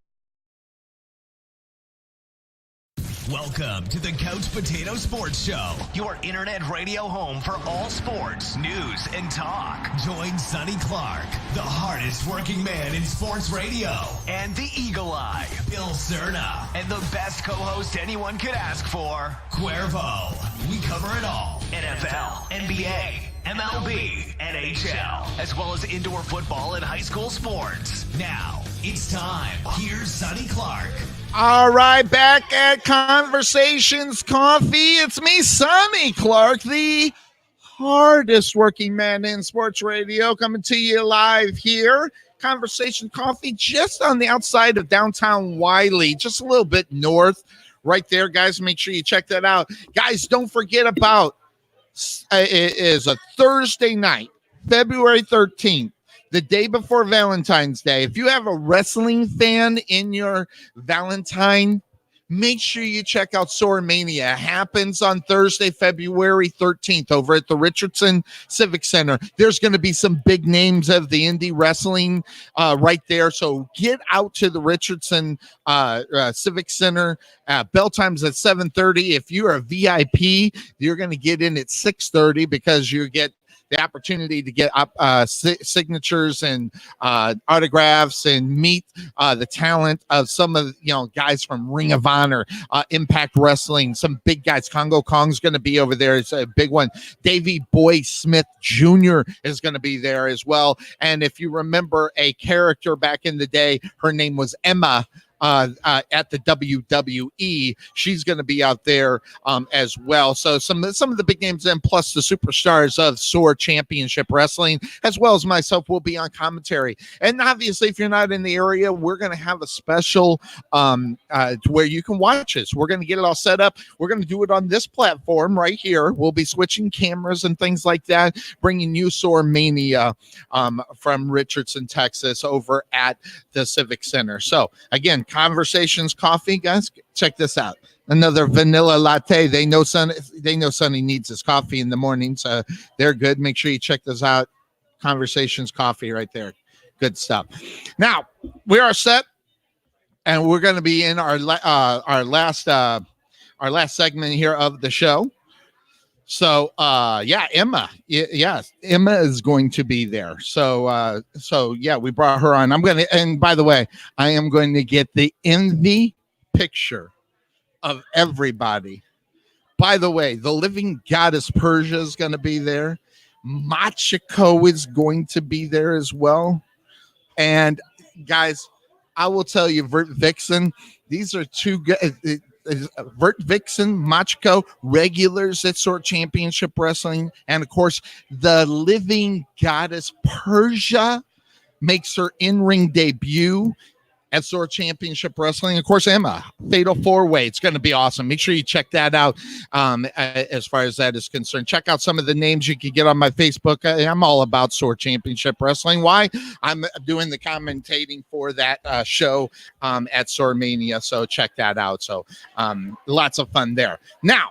Welcome to the Couch Potato Sports Show, your internet radio home for all sports, news, and talk. Join Sonny Clark, the hardest working man in sports radio, and the Eagle Eye, Bill Cerna, and the best co-host anyone could ask for, Cuervo. We cover it all: NFL, NBA, MLB, NHL, as well as indoor football and high school sports. Now, it's time. Here's Sonny Clark. All right, back at Conversations Coffee. It's me, Sonny Clark, the hardest working man in sports radio, coming to you live here. Conversation Coffee, just on the outside of downtown Wylie, just a little bit north, right there, guys. Make sure you check that out. Guys, don't forget about it is a Thursday night, February 13th. The day before Valentine's Day. If you have a wrestling fan in your Valentine, make sure you check out SOAR Mania. It happens on Thursday, February 13th over at the Richardson Civic Center. There's going to be some big names of the indie wrestling right there. So get out to the Richardson Civic Center. Bell time's at 7:30. If you're a VIP, you're going to get in at 6:30 because you get the opportunity to get signatures and autographs and meet the talent of some of guys from Ring of Honor, Impact Wrestling, some big guys. Congo Kong's going to be over there. It's a big one. Davey Boy Smith Jr. is going to be there as well. And if you remember a character back in the day, her name was Emma. At the WWE, she's going to be out there as well. So some of the big names, and plus the superstars of SOAR Championship Wrestling, as well as myself, will be on commentary. And obviously, if you're not in the area, we're going to have a special where you can watch us. We're going to get it all set up. We're going to do it on this platform right here. We'll be switching cameras and things like that, bringing you SOAR Mania from Richardson, Texas, over at the Civic Center. So again, Conversations Coffee, guys, check this out. Another vanilla latte. They know Sonny needs his coffee in the morning, so they're good. Make sure you check this out. Conversations Coffee right there. Good stuff. Now, we are set, and we're going to be in our last segment here of the show. So, Emma. Yes, Emma is going to be there. So, we brought her on. And by the way, I am going to get the envy picture of everybody. By the way, the living goddess Persia is going to be there. Machiko is going to be there as well. And guys, I will tell you, Vert Vixen, these are two good. Vert Vixen, Machiko, regulars at SOAR Championship Wrestling, and of course, the living goddess Persia makes her in-ring debut at SOAR Championship Wrestling. Of course, Emma, Fatal 4-Way. It's going to be awesome. Make sure you check that out as far as that is concerned. Check out some of the names you can get on my Facebook. I'm all about SOAR Championship Wrestling. Why? I'm doing the commentating for that show at SOAR Mania, so check that out. So lots of fun there. Now,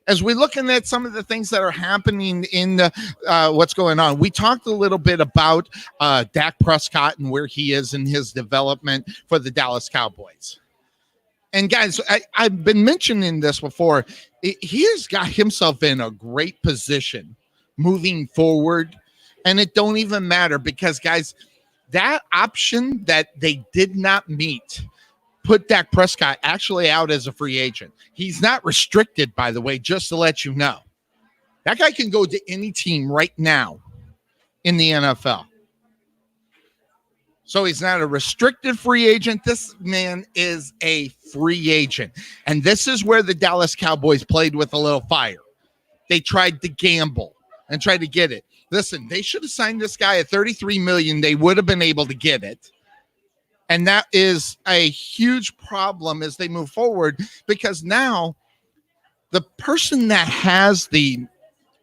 as we're looking at some of the things that are happening in what's going on, we talked a little bit about Dak Prescott and where he is in his development for the Dallas Cowboys. And guys, I've been mentioning this before. He has got himself in a great position moving forward. And it don't even matter because, guys, that option that they did not meet put Dak Prescott actually out as a free agent. He's not restricted, by the way, just to let you know. That guy can go to any team right now in the NFL. So he's not a restricted free agent. This man is a free agent. And this is where the Dallas Cowboys played with a little fire. They tried to gamble and tried to get it. Listen, they should have signed this guy at $33 million. They would have been able to get it. And that is a huge problem as they move forward, because now the person that has the,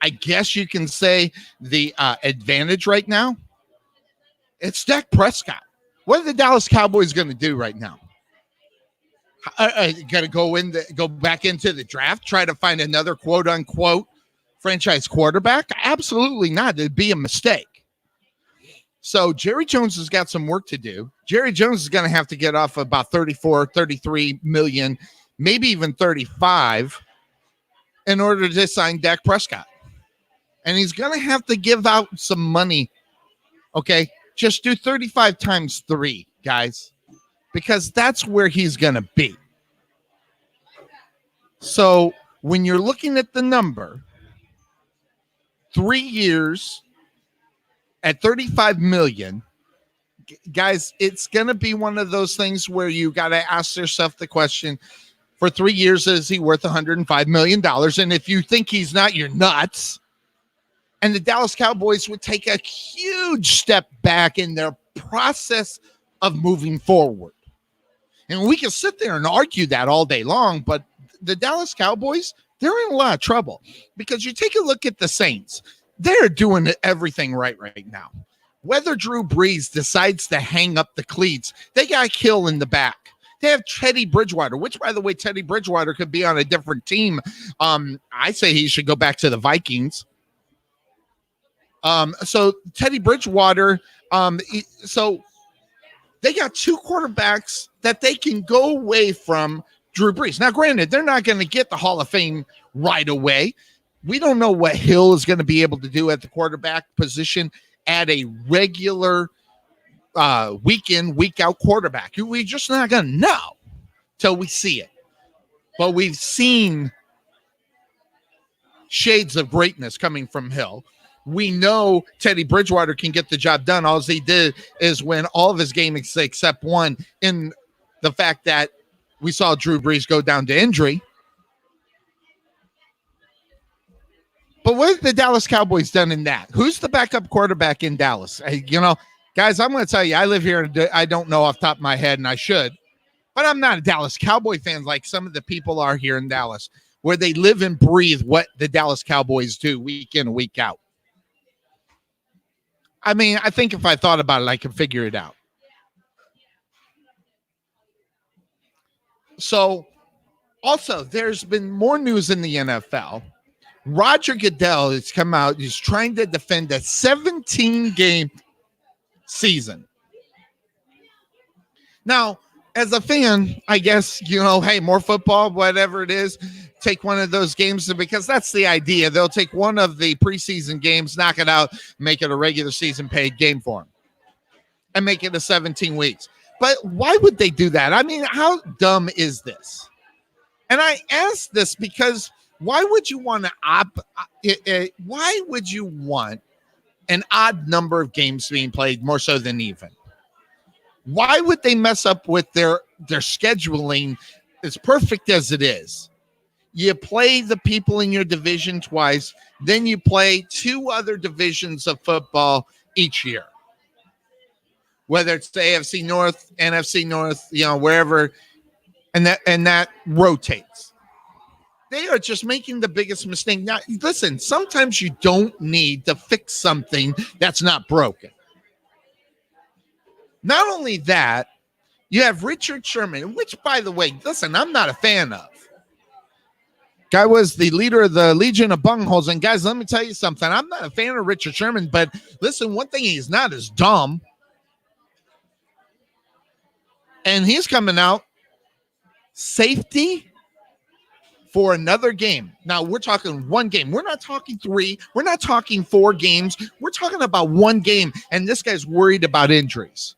I guess you can say, the advantage right now, it's Dak Prescott. What are the Dallas Cowboys going to do right now? Got to go back into the draft, try to find another quote unquote franchise quarterback? Absolutely not. It'd be a mistake. So Jerry Jones has got some work to do. Jerry Jones is going to have to get off about 34, 33 million, maybe even 35 in order to sign Dak Prescott. And he's going to have to give out some money. Okay. Just do 35 times 3, guys, because that's where he's going to be. So when you're looking at the number, 3 years at 35 million, guys, it's going to be one of those things where you got to ask yourself the question, for 3 years, is he worth $105 million? And if you think he's not, you're nuts. And the Dallas Cowboys would take a huge step back in their process of moving forward. And we can sit there and argue that all day long, but the Dallas Cowboys, they're in a lot of trouble, because you take a look at the Saints. They're doing everything right now. Whether Drew Brees decides to hang up the cleats, they got Hill in the back. They have Teddy Bridgewater, which, by the way, Teddy Bridgewater could be on a different team. I say he should go back to the Vikings. So Teddy Bridgewater, so they got 2 quarterbacks that they can go away from Drew Brees. Now, granted, they're not going to get the Hall of Fame right away. We don't know what Hill is going to be able to do at the quarterback position at a regular week in, week out quarterback. We're just not going to know till we see it. But we've seen shades of greatness coming from Hill. We know Teddy Bridgewater can get the job done. All he did is win all of his games except one, in the fact that we saw Drew Brees go down to injury. But what have the Dallas Cowboys done in that? Who's the backup quarterback in Dallas? Guys, I'm going to tell you, I live here, and I don't know off the top of my head, and I should. But I'm not a Dallas Cowboy fan like some of the people are here in Dallas, where they live and breathe what the Dallas Cowboys do week in, week out. I mean, I think if I thought about it, I could figure it out. So, also, there's been more news in the NFL. Roger Goodell has come out. He's trying to defend a 17-game season. Now, as a fan, I guess, hey, more football, whatever it is, take one of those games, because that's the idea. They'll take one of the preseason games, knock it out, make it a regular season paid game for them, and make it a 17 weeks. But why would they do that? I mean, how dumb is this? And I ask this because why would you want to why would you want an odd number of games being played more so than even? Why would they mess up with their scheduling as perfect as it is? You play the people in your division twice, then you play 2 other divisions of football each year. Whether it's the AFC North, NFC North, wherever, and that rotates. They are just making the biggest mistake. Now, listen, sometimes you don't need to fix something that's not broken. Not only that, you have Richard Sherman, which, by the way, listen, I'm not a fan of. Guy was the leader of the Legion of Bungholes. And guys, let me tell you something. I'm not a fan of Richard Sherman, but listen, one thing he's not is dumb. And he's coming out safety for another game. Now, we're talking one game. We're not talking 3. We're not talking 4 games. We're talking about one game. And this guy's worried about injuries.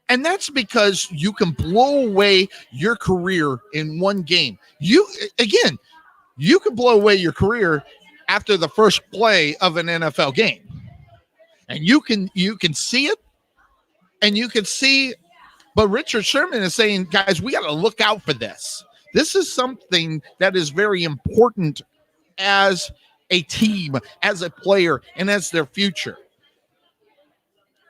And that's because you can blow away your career in one game. You can blow away your career after the first play of an NFL game. And you can see it, and you can see, but Richard Sherman is saying, guys, we got to look out for this. This is something that is very important as a team, as a player, and as their future.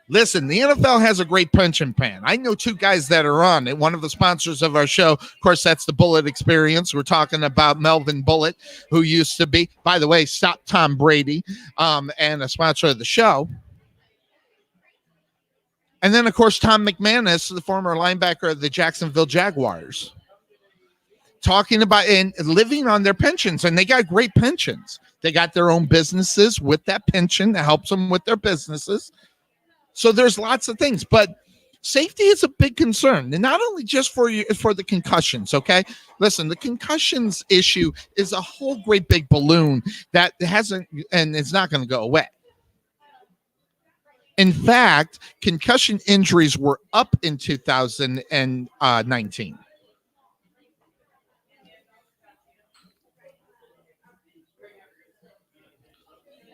Listen, the NFL has a great pension plan. I know two guys that are on it. One of the sponsors of our show, of course, that's the Bullet Experience. We're talking about Melvin Bullet, who used to be, by the way, stop Tom Brady, and a sponsor of the show. And then, of course, Tom McManus, the former linebacker of the Jacksonville Jaguars, talking about and living on their pensions. And they got great pensions. They got their own businesses with that pension that helps them with their businesses. So there's lots of things, but safety is a big concern, and not only just for the concussions. Okay, listen, the concussions issue is a whole great big balloon that hasn't, and it's not going to go away. In fact, concussion injuries were up in 2019.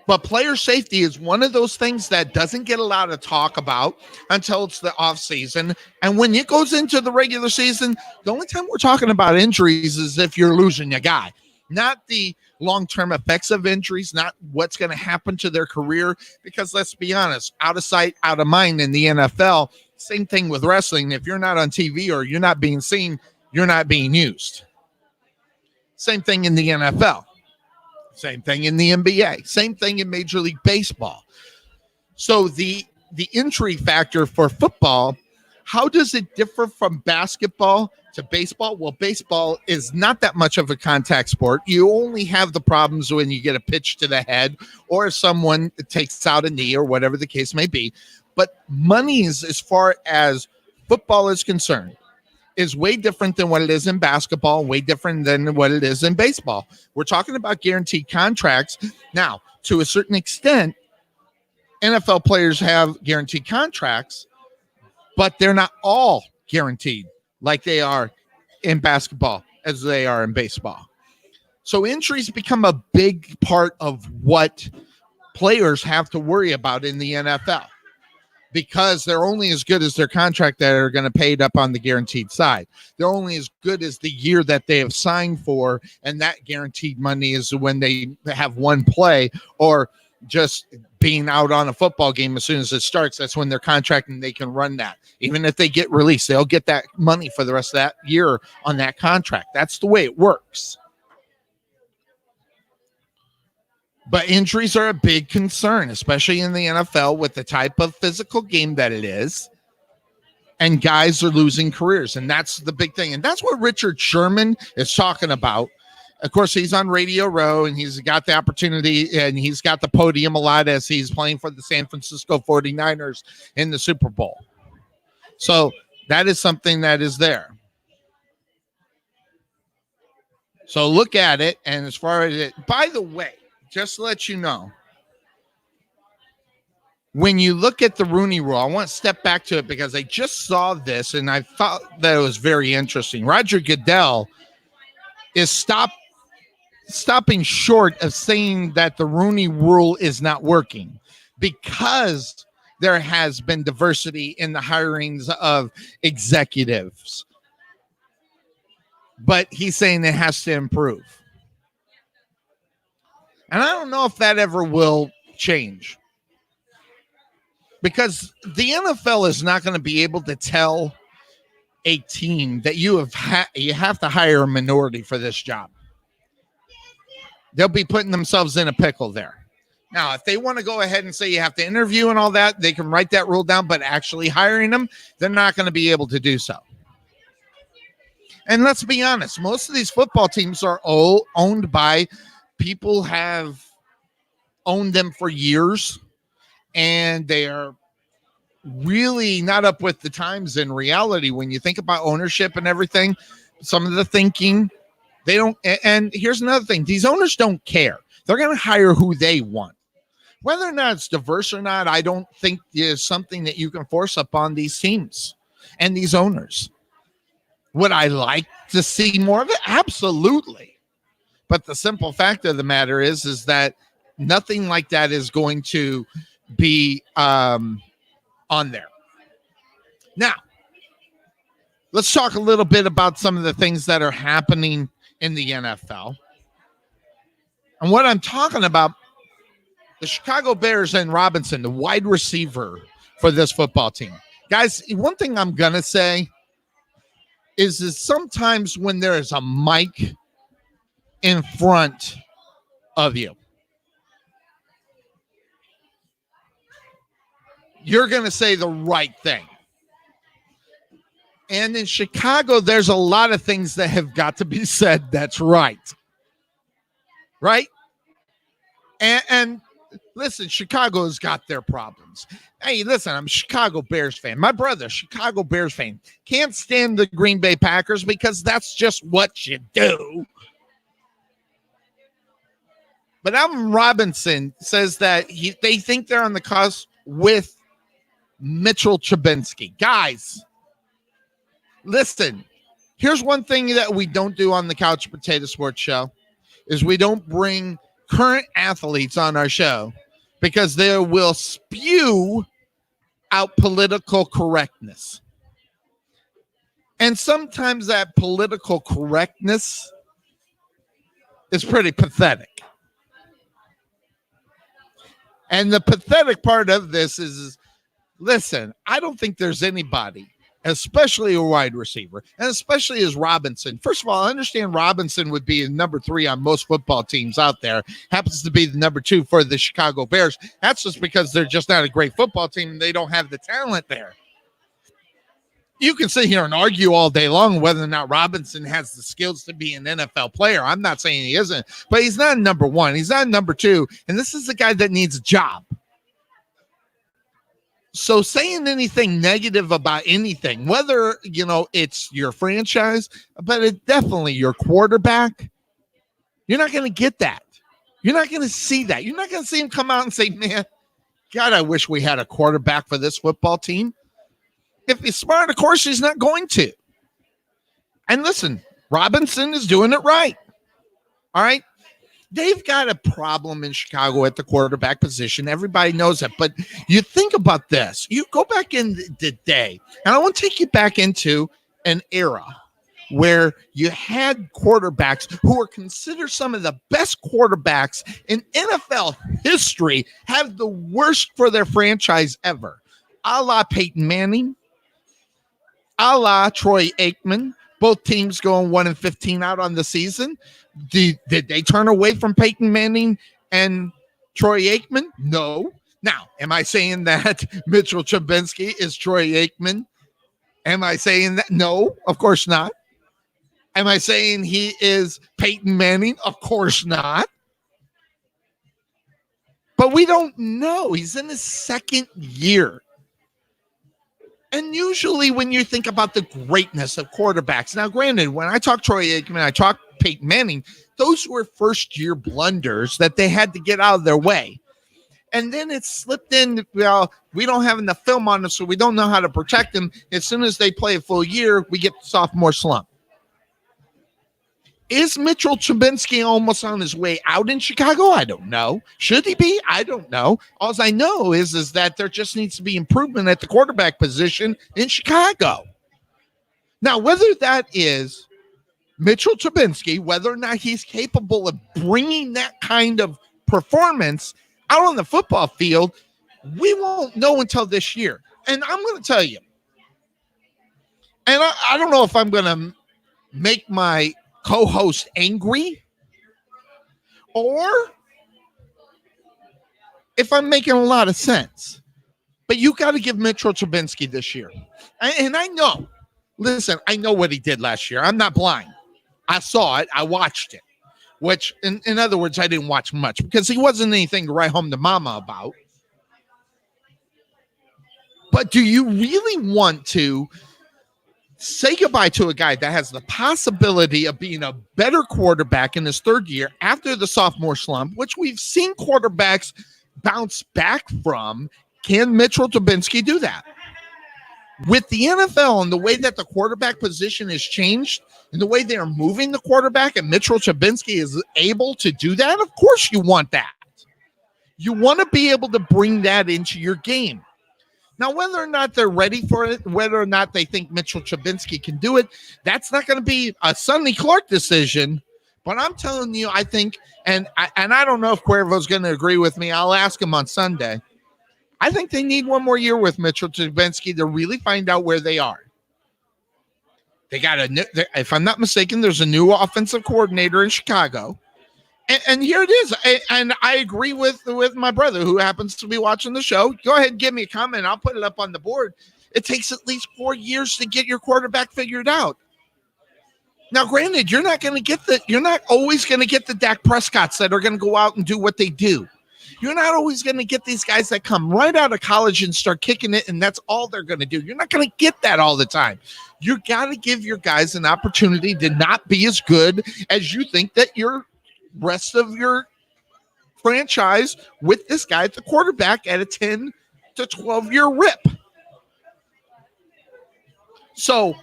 But player safety is one of those things that doesn't get a lot of talk about until it's the off season. And when it goes into the regular season, the only time we're talking about injuries is if you're losing a guy, not the long-term effects of injuries, not what's going to happen to their career. Because let's be honest, out of sight, out of mind in the NFL. Same thing with wrestling. If you're not on TV or you're not being seen, you're not being used. Same thing in the NFL. Same thing in the NBA. Same thing in Major League Baseball. So the injury factor for football, how does it differ from basketball to baseball? Well, baseball is not that much of a contact sport. You only have the problems when you get a pitch to the head or if someone takes out a knee or whatever the case may be. But monies, as far as football is concerned, is way different than what it is in basketball, way different than what it is in baseball. We're talking about guaranteed contracts. Now, to a certain extent, NFL players have guaranteed contracts, but they're not all guaranteed like they are in basketball as they are in baseball. So injuries become a big part of what players have to worry about in the NFL, because they're only as good as their contract that are going to pay it up on the guaranteed side. They're only as good as the year that they have signed for, and that guaranteed money is when they have one play or just being out on a football game as soon as it starts. That's when they're contracting and they can run that. Even if they get released, they'll get that money for the rest of that year on that contract. That's the way it works. But injuries are a big concern, especially in the NFL with the type of physical game that it is. And guys are losing careers. And that's the big thing. And that's what Richard Sherman is talking about. Of course, he's on Radio Row, and he's got the opportunity, and he's got the podium a lot as he's playing for the San Francisco 49ers in the Super Bowl. So that is something that is there. So look at it. And as far as it, by the way, just to let you know, when you look at the Rooney Rule, I want to step back to it because I just saw this and I thought that it was very interesting. Roger Goodell is stopping short of saying that the Rooney Rule is not working because there has been diversity in the hirings of executives. But he's saying it has to improve. And I don't know if that ever will change, because the NFL is not going to be able to tell a team that you have to hire a minority for this job. They'll be putting themselves in a pickle there. Now, if they want to go ahead and say you have to interview and all that, they can write that rule down, but actually hiring them, they're not going to be able to do so. And let's be honest, most of these football teams are all owned by people have owned them for years, and they are really not up with the times in reality. When you think about ownership and everything, some of the thinking, they don't. And here's another thing. These owners don't care. They're going to hire who they want. Whether or not it's diverse or not, I don't think is something that you can force upon these teams and these owners. Would I like to see more of it? Absolutely. But the simple fact of the matter is that nothing like that is going to be on there. Now, let's talk a little bit about some of the things that are happening in the NFL. And what I'm talking about, the Chicago Bears and Robinson, the wide receiver for this football team. Guys, one thing I'm going to say is sometimes when there is a mic in front of you, you're going to say the right thing. And in Chicago, there's a lot of things that have got to be said that's right. Right? And listen, Chicago's got their problems. Hey, listen, I'm a Chicago Bears fan. My brother, Chicago Bears fan, can't stand the Green Bay Packers because that's just what you do. But Alvin Robinson says that they think they're on the cusp with Mitchell Trubisky. Guys, listen, here's one thing that we don't do on the Couch Potato Sports Show is we don't bring current athletes on our show because they will spew out political correctness. And sometimes that political correctness is pretty pathetic. And the pathetic part of this is listen, I don't think there's anybody, especially a wide receiver, and especially as Robinson. First of all, I understand Robinson would be number 3 on most football teams out there. Happens to be the number 2 for the Chicago Bears. That's just because they're just not a great football team and they don't have the talent there. You can sit here and argue all day long whether or not Robinson has the skills to be an NFL player. I'm not saying he isn't, but he's not number 1. He's not number 2. And this is the guy that needs a job. So saying anything negative about anything, whether, it's your franchise, but it's definitely your quarterback, you're not going to get that. You're not going to see that. You're not going to see him come out and say, man, God, I wish we had a quarterback for this football team. If he's smart, of course, he's not going to. And listen, Robinson is doing it right. All right. They've got a problem in Chicago at the quarterback position. Everybody knows that. But you think about this. You go back in the day, and I want to take you back into an era where you had quarterbacks who were considered some of the best quarterbacks in NFL history, have the worst for their franchise ever. A la Peyton Manning, a la Troy Aikman. Both teams going 1-15 out on the season. Did they turn away from Peyton Manning and Troy Aikman? No. Now, am I saying that Mitchell Trubisky is Troy Aikman? Am I saying that? No, of course not. Am I saying he is Peyton Manning? Of course not. But we don't know. He's in his second year. And usually when you think about the greatness of quarterbacks, now granted, when I talk Troy Aikman, I talk Peyton Manning, those were first-year blunders that they had to get out of their way. And then it slipped in, well, we don't have enough film on them, so we don't know how to protect them. As soon as they play a full year, we get the sophomore slump. Is Mitchell Trubisky almost on his way out in Chicago? I don't know. Should he be? I don't know. All I know is that there just needs to be improvement at the quarterback position in Chicago. Now, whether that is Mitchell Trubisky, whether or not he's capable of bringing that kind of performance out on the football field, we won't know until this year. And I'm going to tell you, and I don't know if I'm going to make my co-host angry or if I'm making a lot of sense, but you got to give Mitchell Trubisky this year. And I know, listen, I know what he did last year. I'm not blind. I saw it. I watched it, which in other words, I didn't watch much because he wasn't anything to write home to mama about. But do you really want to say goodbye to a guy that has the possibility of being a better quarterback in his third year after the sophomore slump, which we've seen quarterbacks bounce back from? Can Mitchell Trubisky do that? With the NFL and the way that the quarterback position has changed and the way they are moving the quarterback, and Mitchell Trubisky is able to do that, of course you want that. You want to be able to bring that into your game. Now, whether or not they're ready for it, whether or not they think Mitchell Trubisky can do it, that's not going to be a Sonny Clark decision. But I'm telling you, I think, and I don't know if Cuervo's going to agree with me. I'll ask him on Sunday. I think they need one more year with Mitchell Trubisky to really find out where they are. They got if I'm not mistaken, there's a new offensive coordinator in Chicago. And here it is. And I agree with my brother who happens to be watching the show. Go ahead and give me a comment. I'll put it up on the board. It takes at least 4 years to get your quarterback figured out. Now, granted, you're not always going to get the Dak Prescotts that are going to go out and do what they do. You're not always going to get these guys that come right out of college and start kicking it, and that's all they're going to do. You're not going to get that all the time. You got to give your guys an opportunity to not be as good as you think that your rest of your franchise with this guy at the quarterback at a 10 to 12-year rip. So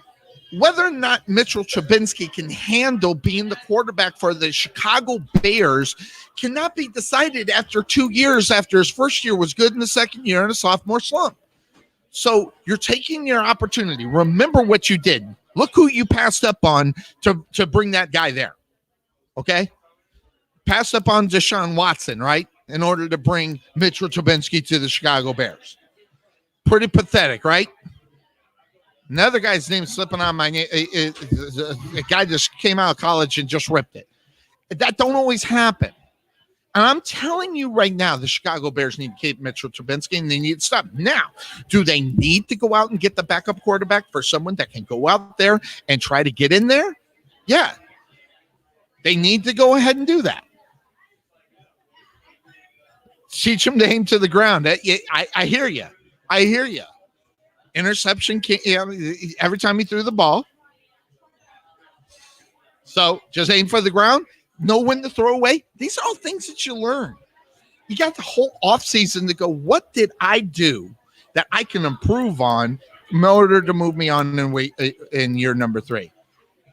whether or not Mitchell Trubisky can handle being the quarterback for the Chicago Bears cannot be decided after 2 years, after his first year was good in the second year and a sophomore slump. So you're taking your opportunity. Remember what you did. Look who you passed up on to bring that guy there. Okay? Passed up on Deshaun Watson, right? In order to bring Mitchell Trubisky to the Chicago Bears. Pretty pathetic, right? Another guy's name slipping on my name. A guy just came out of college and just ripped it. That don't always happen. And I'm telling you right now, the Chicago Bears need to keep Mitchell Trubisky, and they need to stop. Now, do they need to go out and get the backup quarterback for someone that can go out there and try to get in there? Yeah. They need to go ahead and do that. Teach him to aim to the ground. I hear you. I hear you. Interception every time he threw the ball. So just aim for the ground. Know when to throw away. These are all things that you learn. You got the whole offseason to go, what did I do that I can improve on in order to move me on in year number 3?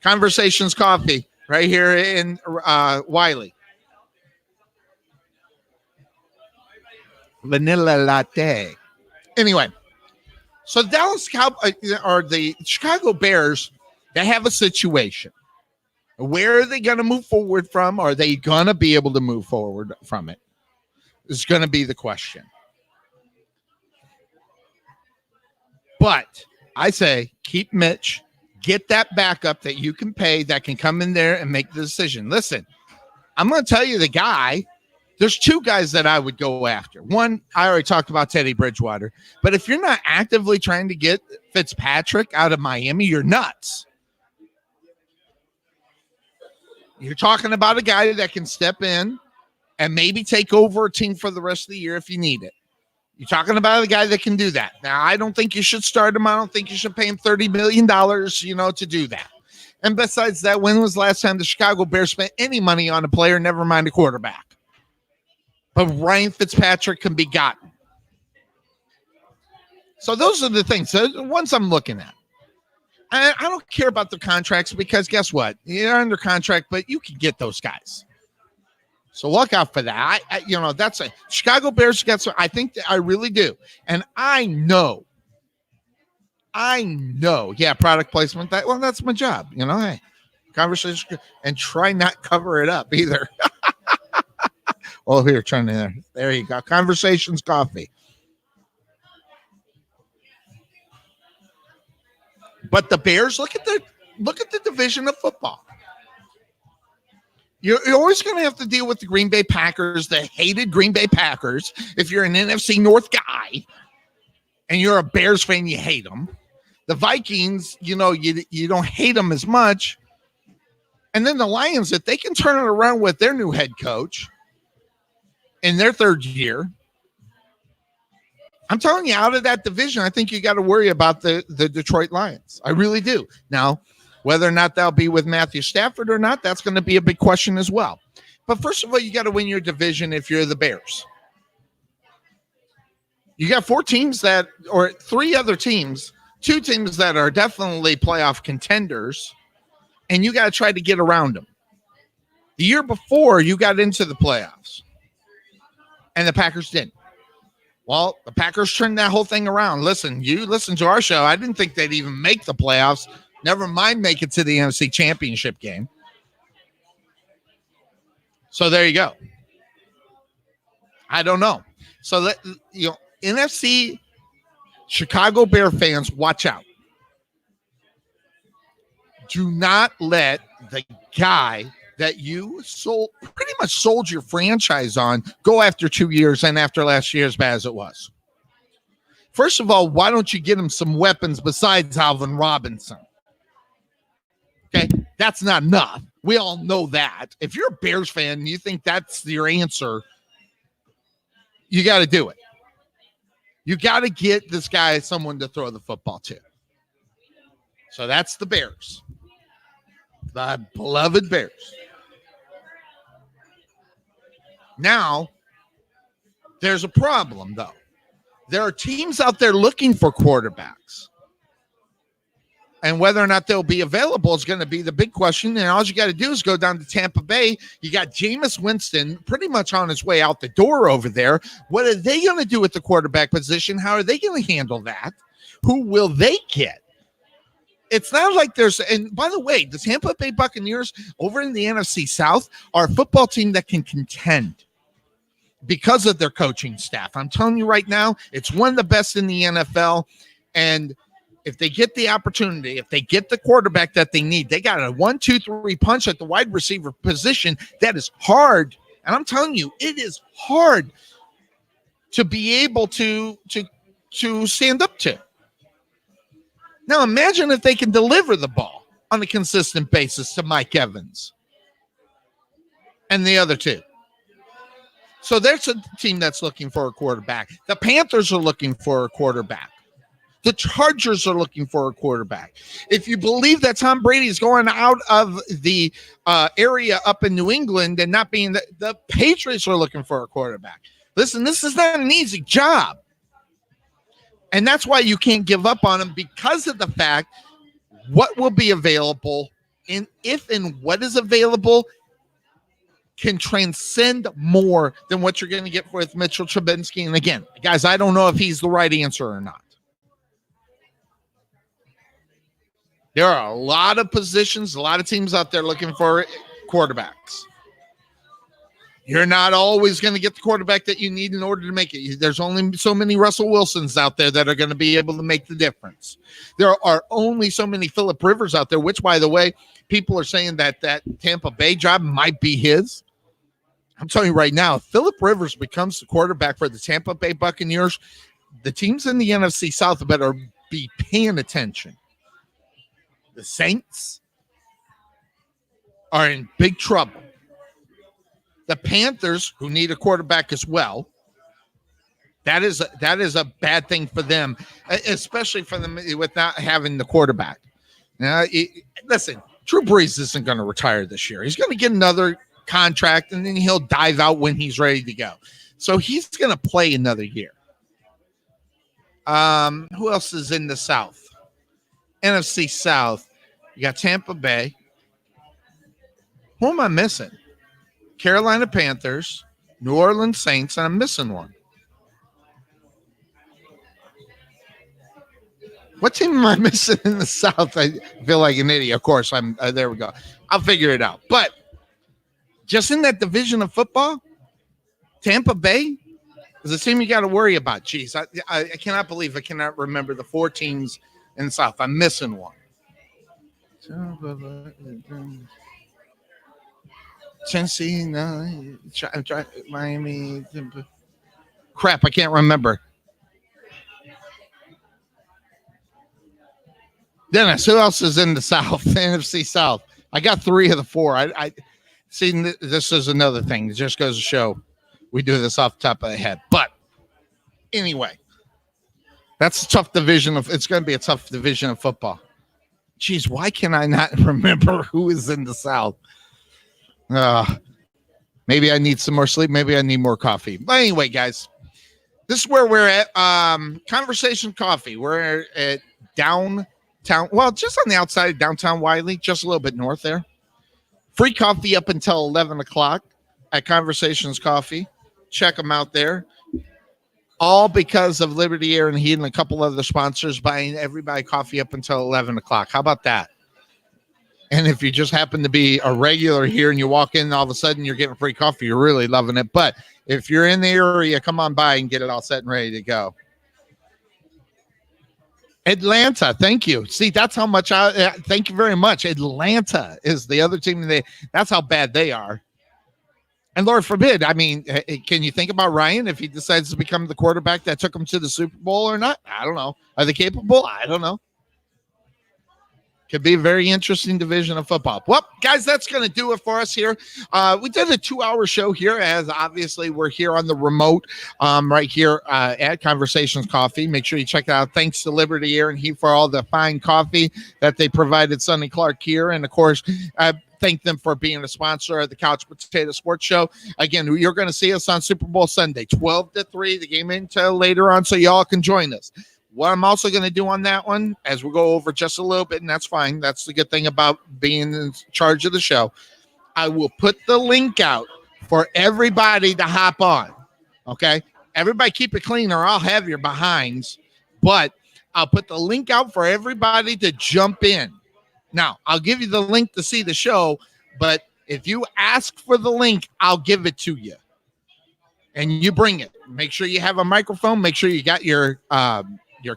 Conversations Coffee right here in Wylie. Vanilla latte. Anyway. So Dallas or the Chicago Bears, they have a situation. Where are they going to move forward from? Are they going to be able to move forward from it? Is going to be the question. But I say keep Mitch, get that backup that you can pay that can come in there and make the decision. Listen, I'm going to tell you the guy. There's 2 guys that I would go after. One, I already talked about Teddy Bridgewater. But if you're not actively trying to get Fitzpatrick out of Miami, you're nuts. You're talking about a guy that can step in and maybe take over a team for the rest of the year if you need it. You're talking about a guy that can do that. Now, I don't think you should start him. I don't think you should pay him $30 million, to do that. And besides that, when was the last time the Chicago Bears spent any money on a player, never mind a quarterback? But Ryan Fitzpatrick can be gotten. So those are the things. So the ones I'm looking at. I don't care about the contracts because guess what? You're under contract, but you can get those guys. So look out for that. That's a Chicago Bears gets. I think I really do, and I know. Yeah, product placement. That's my job. Hey, conversation and try not cover it up either. Oh, here, trying to there you go. Conversations Coffee. But the Bears, look at the division of football. You're always going to have to deal with the Green Bay Packers, the hated Green Bay Packers. If you're an NFC North guy and you're a Bears fan, you hate them. The Vikings, you don't hate them as much. And then the Lions, if they can turn it around with their new head coach in their 3rd year, I'm telling you, out of that division, I think you got to worry about the Detroit Lions. I really do. Now, whether or not that'll be with Matthew Stafford or not, that's going to be a big question as well. But first of all, you got to win your division if you're the Bears. You got 4 teams or 3 other teams, 2 teams that are definitely playoff contenders, and you got to try to get around them. The year before, you got into the playoffs, and the Packers didn't. Well, the Packers turned that whole thing around. Listen, you listen to our show. I didn't think they'd even make the playoffs. Never mind make it to the NFC Championship game. So there you go. I don't know. So that NFC Chicago Bear fans, watch out. Do not let the guy that you pretty much sold your franchise on go after 2 years and after last year as bad as it was. First of all, why don't you get him some weapons besides Alvin Robinson? Okay, that's not enough. We all know that. If you're a Bears fan and you think that's your answer, you got to do it. You got to get this guy someone to throw the football to. So that's the Bears. The beloved Bears. Now, there's a problem, though. There are teams out there looking for quarterbacks. And whether or not they'll be available is going to be the big question. And all you got to do is go down to Tampa Bay. You got Jameis Winston pretty much on his way out the door over there. What are they going to do with the quarterback position? How are they going to handle that? Who will they get? It's not like there's, and by the way, the Tampa Bay Buccaneers over in the NFC South are a football team that can contend because of their coaching staff. I'm telling you right now, it's one of the best in the NFL. And if they get the opportunity, if they get the quarterback that they need, they got a 1-2-3 punch at the wide receiver position. That is hard. And I'm telling you, it is hard to be able to stand up to. Now, imagine if they can deliver the ball on a consistent basis to Mike Evans and the other two. So there's a team that's looking for a quarterback. The Panthers are looking for a quarterback. The Chargers are looking for a quarterback. If you believe that Tom Brady is going out of the area up in New England and not being the Patriots are looking for a quarterback. Listen, this is not an easy job. And that's why you can't give up on him, because of the fact what will be available and if and what is available can transcend more than what you're going to get with Mitchell Trubisky. And again, guys, I don't know if he's the right answer or not. There are a lot of positions, a lot of teams out there looking for quarterbacks. You're not always going to get the quarterback that you need in order to make it. There's only so many Russell Wilsons out there that are going to be able to make the difference. There are only so many Phillip Rivers out there, which, by the way, people are saying that Tampa Bay job might be his. I'm telling you right now, if Phillip Rivers becomes the quarterback for the Tampa Bay Buccaneers, the teams in the NFC South better be paying attention. The Saints are in big trouble. The Panthers, who need a quarterback as well, that is a bad thing for them, especially for them with not having the quarterback. Now, listen, Drew Brees isn't going to retire this year. He's going to get another contract, and then he'll dive out when he's ready to go. So he's going to play another year. Who else is in the South? NFC South. You got Tampa Bay. Who am I missing? Carolina Panthers, New Orleans Saints, and I'm missing one. What team am I missing in the South? I feel like an idiot. Of course, I'm. There we go. I'll figure it out. But just in that division of football, Tampa Bay is a team you got to worry about. Jeez, I cannot believe I cannot remember the 4 teams in the South. I'm missing one. Tennessee, Miami. Crap, I can't remember. Dennis, who else is in the South, the NFC South? I got 3 of the 4. I see. This is another thing. It just goes to show we do this off the top of the head. But anyway, that's a tough division it's going to be a tough division of football. Jeez, why can I not remember who is in the South? Maybe I need some more sleep. Maybe I need more coffee. But anyway, guys, this is where we're at. Conversation Coffee. We're at downtown. Well, just on the outside of downtown Wylie, just a little bit north there. Free coffee up until 11 o'clock at Conversations Coffee. Check them out there. All because of Liberty Air and Heat and a couple other sponsors buying everybody coffee up until 11 o'clock. How about that? And if you just happen to be a regular here and you walk in, all of a sudden you're getting free coffee, you're really loving it. But if you're in the area, come on by and get it all set and ready to go. Atlanta, thank you. See, that's how much thank you very much. Atlanta is the other team. That's how bad they are. And Lord forbid, I mean, can you think about Ryan if he decides to become the quarterback that took him to the Super Bowl or not? I don't know. Are they capable? I don't know. Could be a very interesting division of football. Well, guys, that's going to do it for us here. We did a 2-hour show here, as obviously we're here on the remote right here at Conversations Coffee. Make sure you check it out. Thanks to Liberty Air and Heat for all the fine coffee that they provided Sonny Clark here. And, of course, thank them for being a sponsor of the Couch Potato Sports Show. Again, you're going to see us on Super Bowl Sunday, 12-3, the game until later on, so y'all can join us. What I'm also going to do on that one, as we go over just a little bit, and that's fine. That's the good thing about being in charge of the show. I will put the link out for everybody to hop on. Okay? Everybody keep it clean or I'll have your behinds. But I'll put the link out for everybody to jump in. Now, I'll give you the link to see the show, but if you ask for the link, I'll give it to you. And you bring it. Make sure you have a microphone. Make sure you got your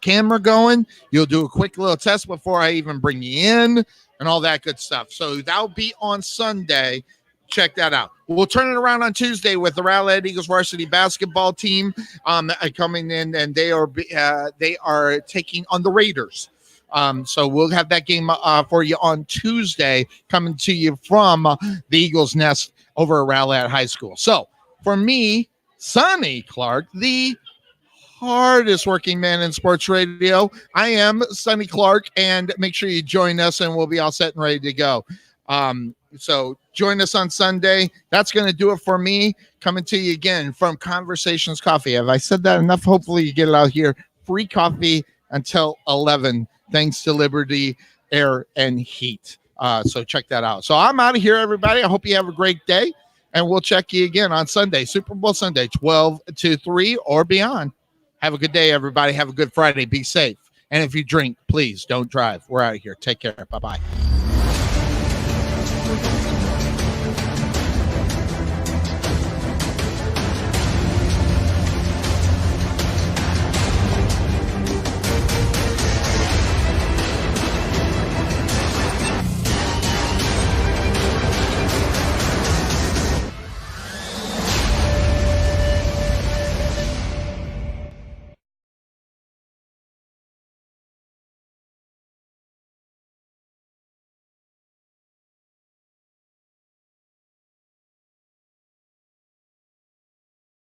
camera going. You'll do a quick little test before I even bring you in and all that good stuff. So that'll be on Sunday. Check that out. We'll turn it around on Tuesday with the Rowlett Eagles varsity basketball team coming in, and they are taking on the Raiders. So we'll have that game for you on Tuesday, coming to you from the Eagles Nest over at Rowlett High School. So for me, Sonny Clark, the hardest working man in sports radio, I am Sonny Clark, and make sure you join us and we'll be all set and ready to go. So join us on Sunday. That's going to do it for me. Coming to you again from Conversations Coffee. Have I said that enough? Hopefully you get it out here. Free coffee until 11, thanks to Liberty Air and Heat. So check that out. So I'm out of here, everybody. I hope you have a great day, and we'll check you again on Sunday, Super Bowl Sunday, 12-3 or beyond. Have a good day, everybody. Have a good Friday. Be safe. And if you drink, please don't drive. We're out of here. Take care. Bye-bye.